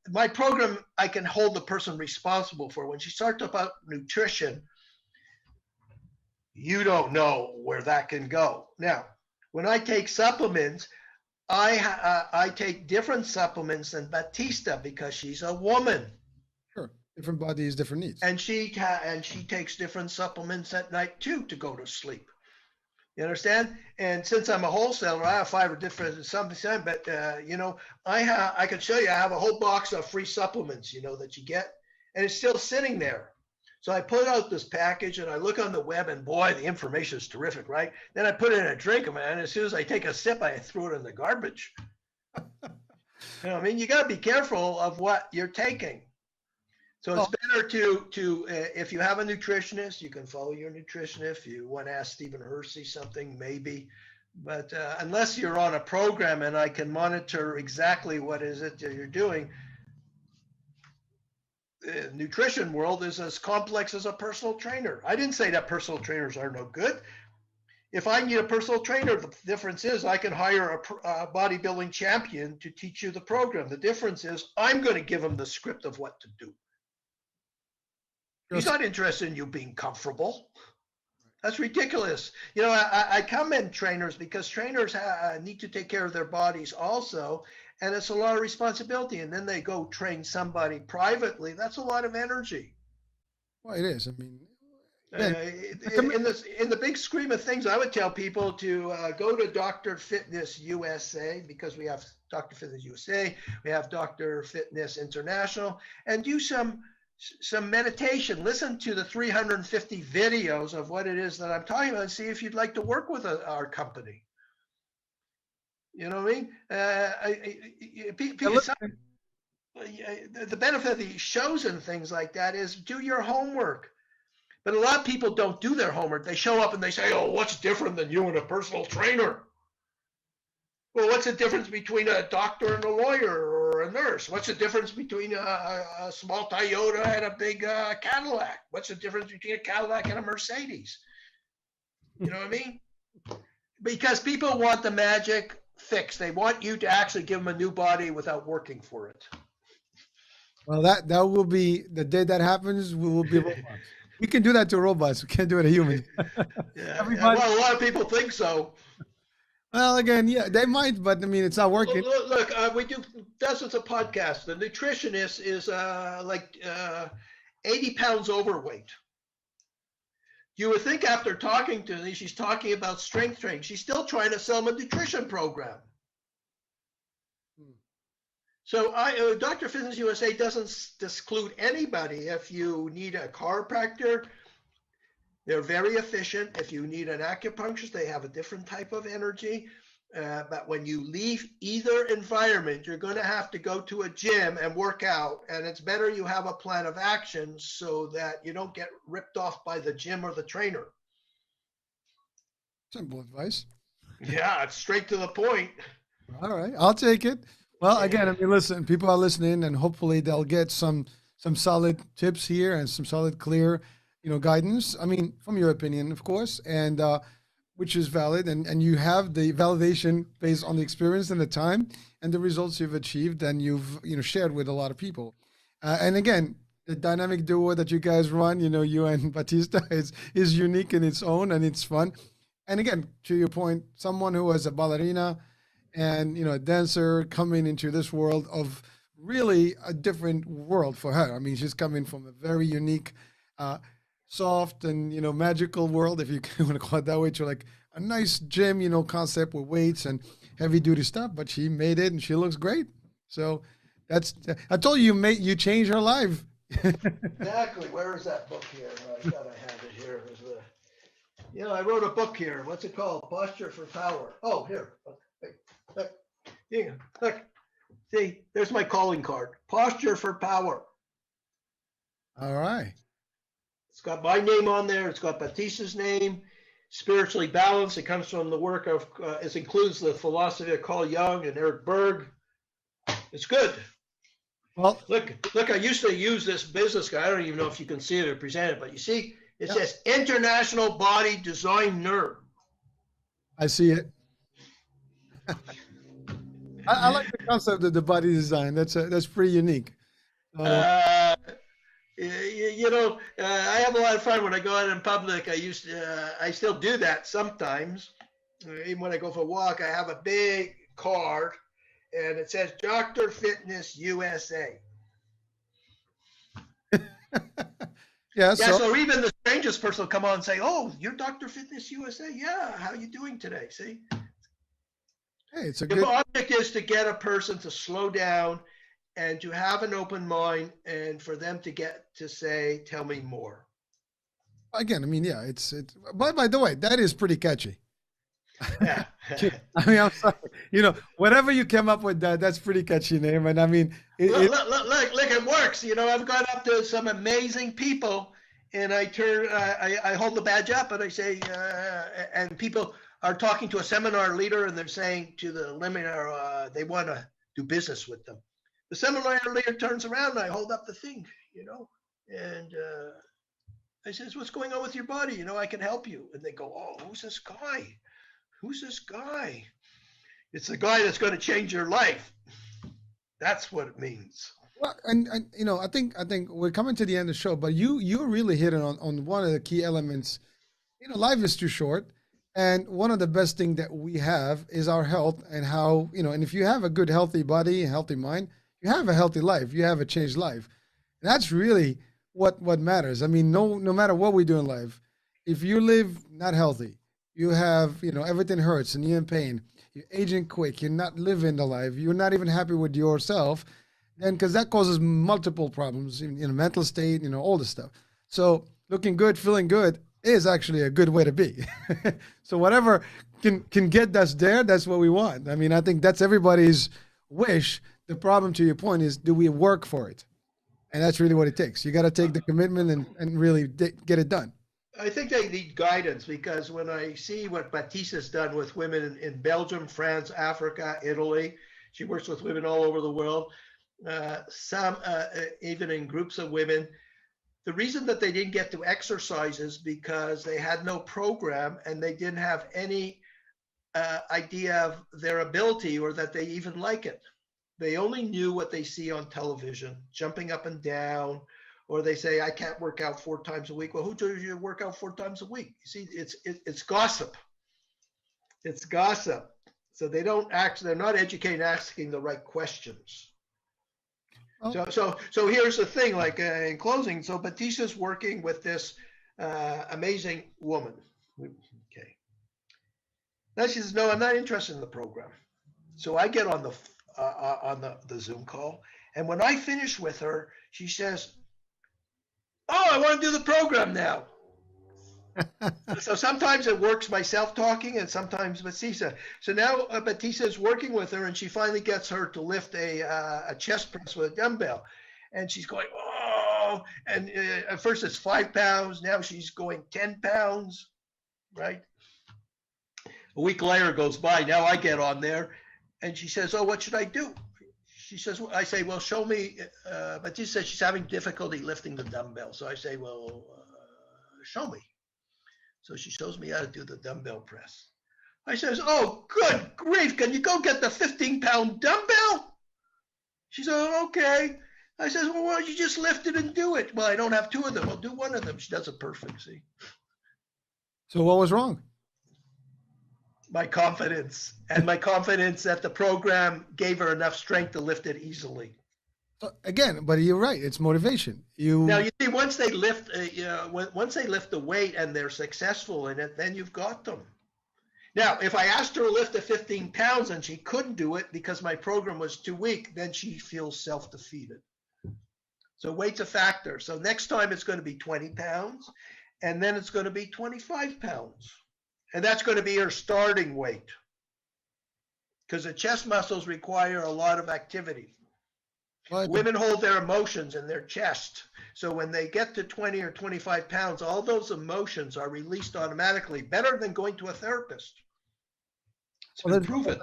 My program, I can hold the person responsible for. When she starts about nutrition, you don't know where that can go. Now, when I take supplements, I take different supplements than Batista because she's a woman. Sure. Different bodies, different needs. And she takes different supplements at night too to go to sleep. You understand? And since I'm a wholesaler, I have 5 or different something. But you know, I can show you. I have a whole box of free supplements, you know, that you get, and it's still sitting there. So I put out this package and I look on the web, and boy, the information is terrific, right? Then I put it in a drink, man. And as soon as I take a sip, I throw it in the garbage. You know, I mean, you got to be careful of what you're taking. So it's better to if you have a nutritionist, you can follow your nutritionist. If you want to ask Stephen Hercy something, maybe. But unless you're on a program and I can monitor exactly what is it that you're doing, the nutrition world is as complex as a personal trainer. I didn't say that personal trainers are no good. If I need a personal trainer, the difference is I can hire a bodybuilding champion to teach you the program. The difference is I'm going to give him the script of what to do. He's not interested in you being comfortable. That's ridiculous. You know, I commend trainers because trainers need to take care of their bodies also, and it's a lot of responsibility. And then they go train somebody privately. That's a lot of energy. Well, it is. I mean, in the big scheme of things, I would tell people to go to Dr. Fitness USA, because we have Dr. Fitness USA, we have Dr. Fitness International, and do some meditation. Listen to the 350 videos of what it is that I'm talking about and see if you'd like to work with our company. You know what I mean? The benefit of these shows and things like that is do your homework. But a lot of people don't do their homework. They show up and they say, oh, what's different than you and a personal trainer? Well, what's the difference between a doctor and a lawyer or a nurse? What's the difference between a small Toyota and a big Cadillac? What's the difference between a Cadillac and a Mercedes? You know what I mean? Because people want the magic fix. They want you to actually give them a new body without working for it. Well, that will be the day that happens. We will be robots. We can do that to robots. We can't do it to humans. Yeah, well, a lot of people think so. Well, again, yeah, they might, but I mean, it's not working. Look, we do dozens of podcasts. The nutritionist is like 80 pounds overweight. You would think after talking to me, she's talking about strength training. She's still trying to sell them a nutrition program. So Dr. Fitness USA doesn't exclude anybody. If you need a chiropractor, they're very efficient. If you need an acupuncturist, they have a different type of energy. But when you leave either environment, you're going to have to go to a gym and work out. And it's better you have a plan of action so that you don't get ripped off by the gym or the trainer. Simple advice. Yeah, it's straight to the point. All right, I'll take it. Well, again, I mean, listen, people are listening, and hopefully they'll get some solid tips here and some solid, clear, guidance. I mean, from your opinion, of course, and which is valid, and you have the validation based on the experience and the time and the results you've achieved and you've shared with a lot of people. And again, the dynamic duo that you guys run, you and Batista, is unique in its own, and it's fun. And again, to your point, someone who was a ballerina and a dancer coming into this world of really a different world for her. I mean, she's coming from a very unique, soft and magical world, if you want to call it that way, to like a nice gym concept with weights and heavy duty stuff. But she made it, and she looks great. So I told you, you changed her life. Exactly. Where is that book here? I thought I had it here. I wrote a book here. What's it called? Posture for Power. Oh, here. Look, see, there's my calling card. Posture for Power. All right. It's got my name on there. It's got Batista's name. Spiritually balanced. It comes from the work of, it includes the philosophy of Carl Jung and Eric Berg. It's good. Well, look, I used to use this business guy. I don't even know if you can see it or present it, but you see, It Yeah, says International Body Designer. I see it. I like the concept of the body design. That's pretty unique. So Uh, I have a lot of fun when I go out in public. I still do that sometimes. Even when I go for a walk, I have a big card and it says Dr. Fitness USA. yeah, Yeah, so so even the strangest person will come on and say, "Oh, you're Dr. Fitness USA? Yeah, how you doing today?" See, hey, it's a the good. object is to get a person to slow down and to have an open mind and for them to get to say, "Tell me more." Again, I mean, yeah, it's. But by the way, that is pretty catchy. Yeah. I mean, I'm sorry. Whatever you came up with, that's pretty catchy name, and I mean, Look, it works. I've gone up to some amazing people and I hold the badge up and I say, and people are talking to a seminar leader and they're saying to the seminar, they want to do business with them. The seminar leader turns around and I hold up the thing, and I says, "What's going on with your body? I can help you." And they go, "Oh, who's this guy? Who's this guy?" It's the guy that's going to change your life. That's what it means. well, and I think we're coming to the end of the show, but you really hit it on one of the key elements. Life is too short, and one of the best thing that we have is our health and how and if you have a good healthy body and healthy mind, you have a healthy life, you have a changed life. And that's really what matters. I mean, no matter what we do in life, if you live not healthy, you have everything hurts and you're in pain, you're aging quick, you're not living the life, you're not even happy with yourself, then because that causes multiple problems in mental state, all this stuff. So looking good, feeling good is actually a good way to be. So whatever can get us there, that's what we want. I mean, I think that's everybody's wish. The problem, to your point, is do we work for it? And that's really what it takes. You got to take the commitment and really get it done. I think they need guidance because when I see what Batista's done with women in Belgium, France, Africa, Italy, she works with women all over the world, some even in groups of women. The reason that they didn't get to exercise is because they had no program and they didn't have any idea of their ability or that they even like it. They only knew what they see on television, jumping up and down, or they say, "I can't work out 4 times a week." Well, who told you to work out 4 times a week? You see, it's gossip. It's gossip. So they're not educated asking the right questions. Oh, So here's the thing, like in closing, so Batista's working with this amazing woman. Okay. Now she says, "No, I'm not interested in the program." So I get on the Zoom call, and when I finish with her, she says, "Oh, I want to do the program now." So sometimes it works myself talking, and sometimes Batista. So now Batista is working with her, and she finally gets her to lift a chest press with a dumbbell, and she's going, "Oh!" And at first it's 5 pounds, now she's going 10 pounds, right? A week later goes by. Now I get on there, and she says, "Oh, what should I do?" She says, I say, "Well, show me." Batista says she's having difficulty lifting the dumbbell. So I say, "Well, show me." So she shows me how to do the dumbbell press. I says, "Oh, good grief, can you go get the 15-pound dumbbell?" She says, "Oh, okay." I says, "Well, why don't you just lift it and do it?" "Well, I don't have two of them. I'll do one of them." She does it perfect, see? so what was wrong? My confidence, and my confidence that the program gave her enough strength to lift it easily. Again, but you're right. It's motivation. Now you see, once they lift, once they lift the weight and they're successful in it, then you've got them. Now, if I asked her to lift the 15 pounds and she couldn't do it because my program was too weak, then she feels self-defeated. So weight's a factor. So next time it's going to be 20 pounds, and then it's going to be 25 pounds. And that's going to be her starting weight because the chest muscles require a lot of activity. Well, Women hold their emotions in their chest. So when they get to 20 or 25 pounds, all those emotions are released automatically, better than going to a therapist. It's been proven.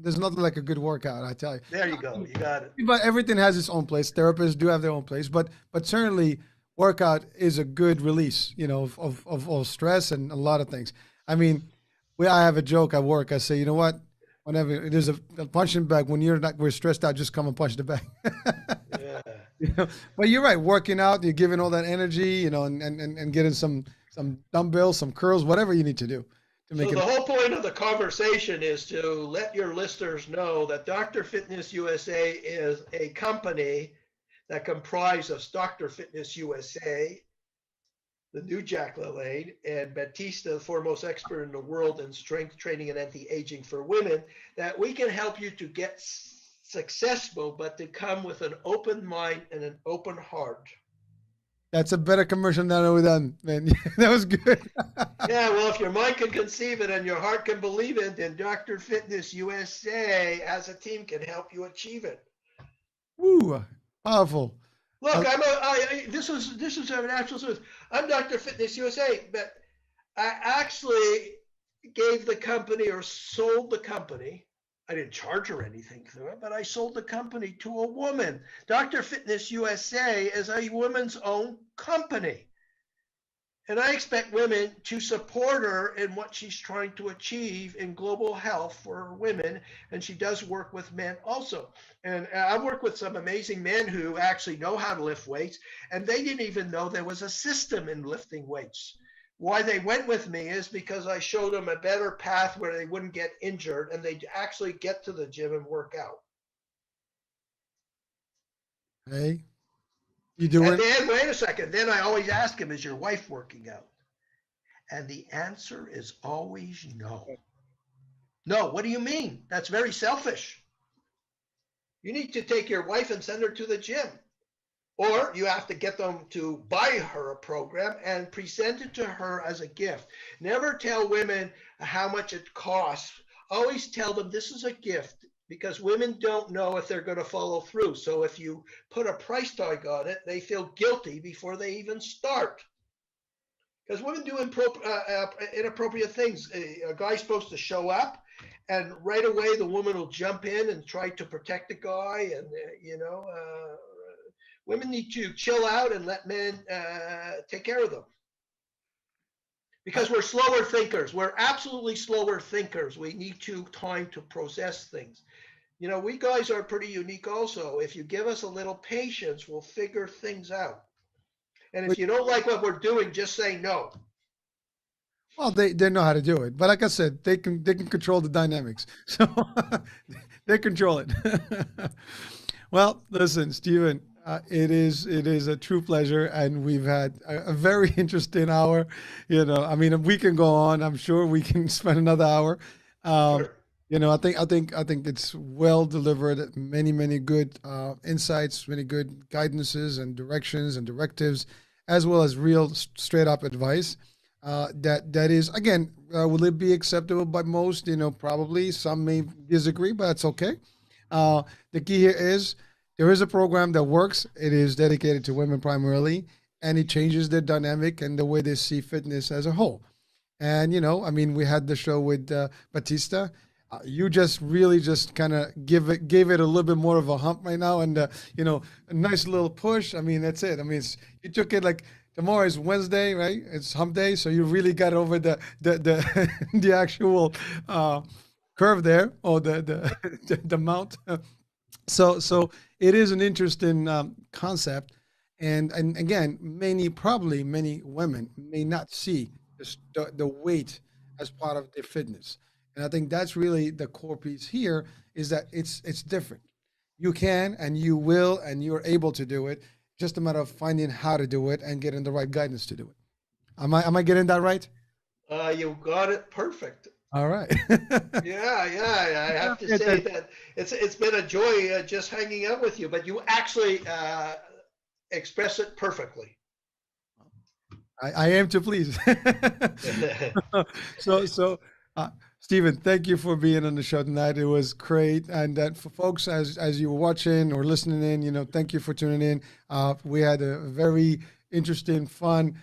there's nothing like a good workout, I tell you. There you go. You got it. But everything has its own place. Therapists do have their own place, but certainly workout is a good release, of stress and a lot of things. I mean, I have a joke at work. I say, you know what? Whenever there's a punching bag, when we're stressed out, just come and punch the bag. Yeah. You know? But you're right. Working out, you're giving all that energy, and getting some dumbbells, some curls, whatever you need to do to make So it. the whole point of the conversation is to let your listeners know that Dr. Fitness USA is a company that comprises Dr. Fitness USA, the new Jack LaLanne, and Batista, the foremost expert in the world in strength training and anti-aging for women, that we can help you to get successful, but to come with an open mind and an open heart. That's a better commercial than I've done, man. That was good. Yeah, well, if your mind can conceive it and your heart can believe it, then Dr. Fitness USA as a team can help you achieve it. Woo, powerful. Look, this is a natural source. I'm Dr. Fitness USA, but I actually gave the company or sold the company. I didn't charge her anything through it, but I sold the company to a woman. Dr. Fitness USA is a woman's own company. And I expect women to support her in what she's trying to achieve in global health for women. And she does work with men also. And I work with some amazing men who actually know how to lift weights, and they didn't even know there was a system in lifting weights. Why they went with me is because I showed them a better path where they wouldn't get injured and they'd actually get to the gym and work out. Hey, you do And it. then, wait a second, then I always ask him, is your wife working out? And the answer is always no. No, what do you mean? That's very selfish. You need to take your wife and send her to the gym. Or you have to get them to buy her a program and present it to her as a gift. Never tell women how much it costs. Always tell them this is a gift, because women don't know if they're going to follow through. So if you put a price tag on it, they feel guilty before they even start. Because women do inappropriate things. A guy's supposed to show up, and right away the woman will jump in and try to protect the guy. And, women need to chill out and let men take care of them. Because we're slower thinkers. We're absolutely slower thinkers. We need time to process things. We guys are pretty unique also. If you give us a little patience, we'll figure things out. And if you don't like what we're doing, just say no. Well, they know how to do it, but like I said, they can control the dynamics, so they control it. Well, listen, Stephen, it is a true pleasure, and we've had a very interesting hour. I mean, we can go on. I'm sure we can spend another hour. Um, Sure. I think it's well delivered. Many good insights, many good guidances and directions and directives, as well as real straight up advice. That is, again, will it be acceptable by most? Probably some may disagree, but that's okay. The key here is there is a program that works. It is dedicated to women primarily, and it changes their dynamic and the way they see fitness as a whole. And I mean, we had the show with Batista. You just really just kind of gave it a little bit more of a hump right now, and a nice little push. I mean, that's it. I mean, you took it like tomorrow is Wednesday, right? It's hump day, so you really got over the the actual curve there, or the mount. So it is an interesting concept, and again, probably many women may not see the weight as part of their fitness, and I think that's really the core piece here, is that it's different. You can and you will and you're able to do it. Just a matter of finding how to do it and getting the right guidance to do it. Am I getting that right? You got it perfect. All right. Yeah. I have to say that it's been a joy just hanging out with you, but you actually express it perfectly. I am to please. So, Stephen, thank you for being on the show tonight. It was great, and that for folks as you were watching or listening in, thank you for tuning in. We had a very interesting, fun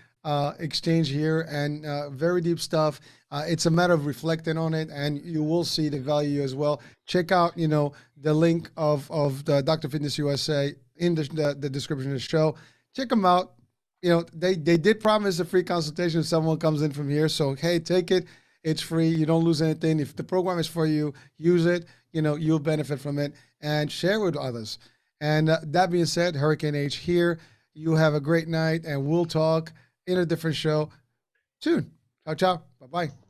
exchange here, and very deep stuff. It's a matter of reflecting on it, and you will see the value as well. Check out, the link of the Dr. Fitness USA in the description of the show. Check them out. they did promise a free consultation if someone comes in from here. So, hey, take it. It's free. You don't lose anything. If the program is for you, use it. You'll benefit from it and share with others. And that being said, Hurricane H here. You have a great night, and we'll talk in a different show soon. Ciao, ciao. Bye-bye.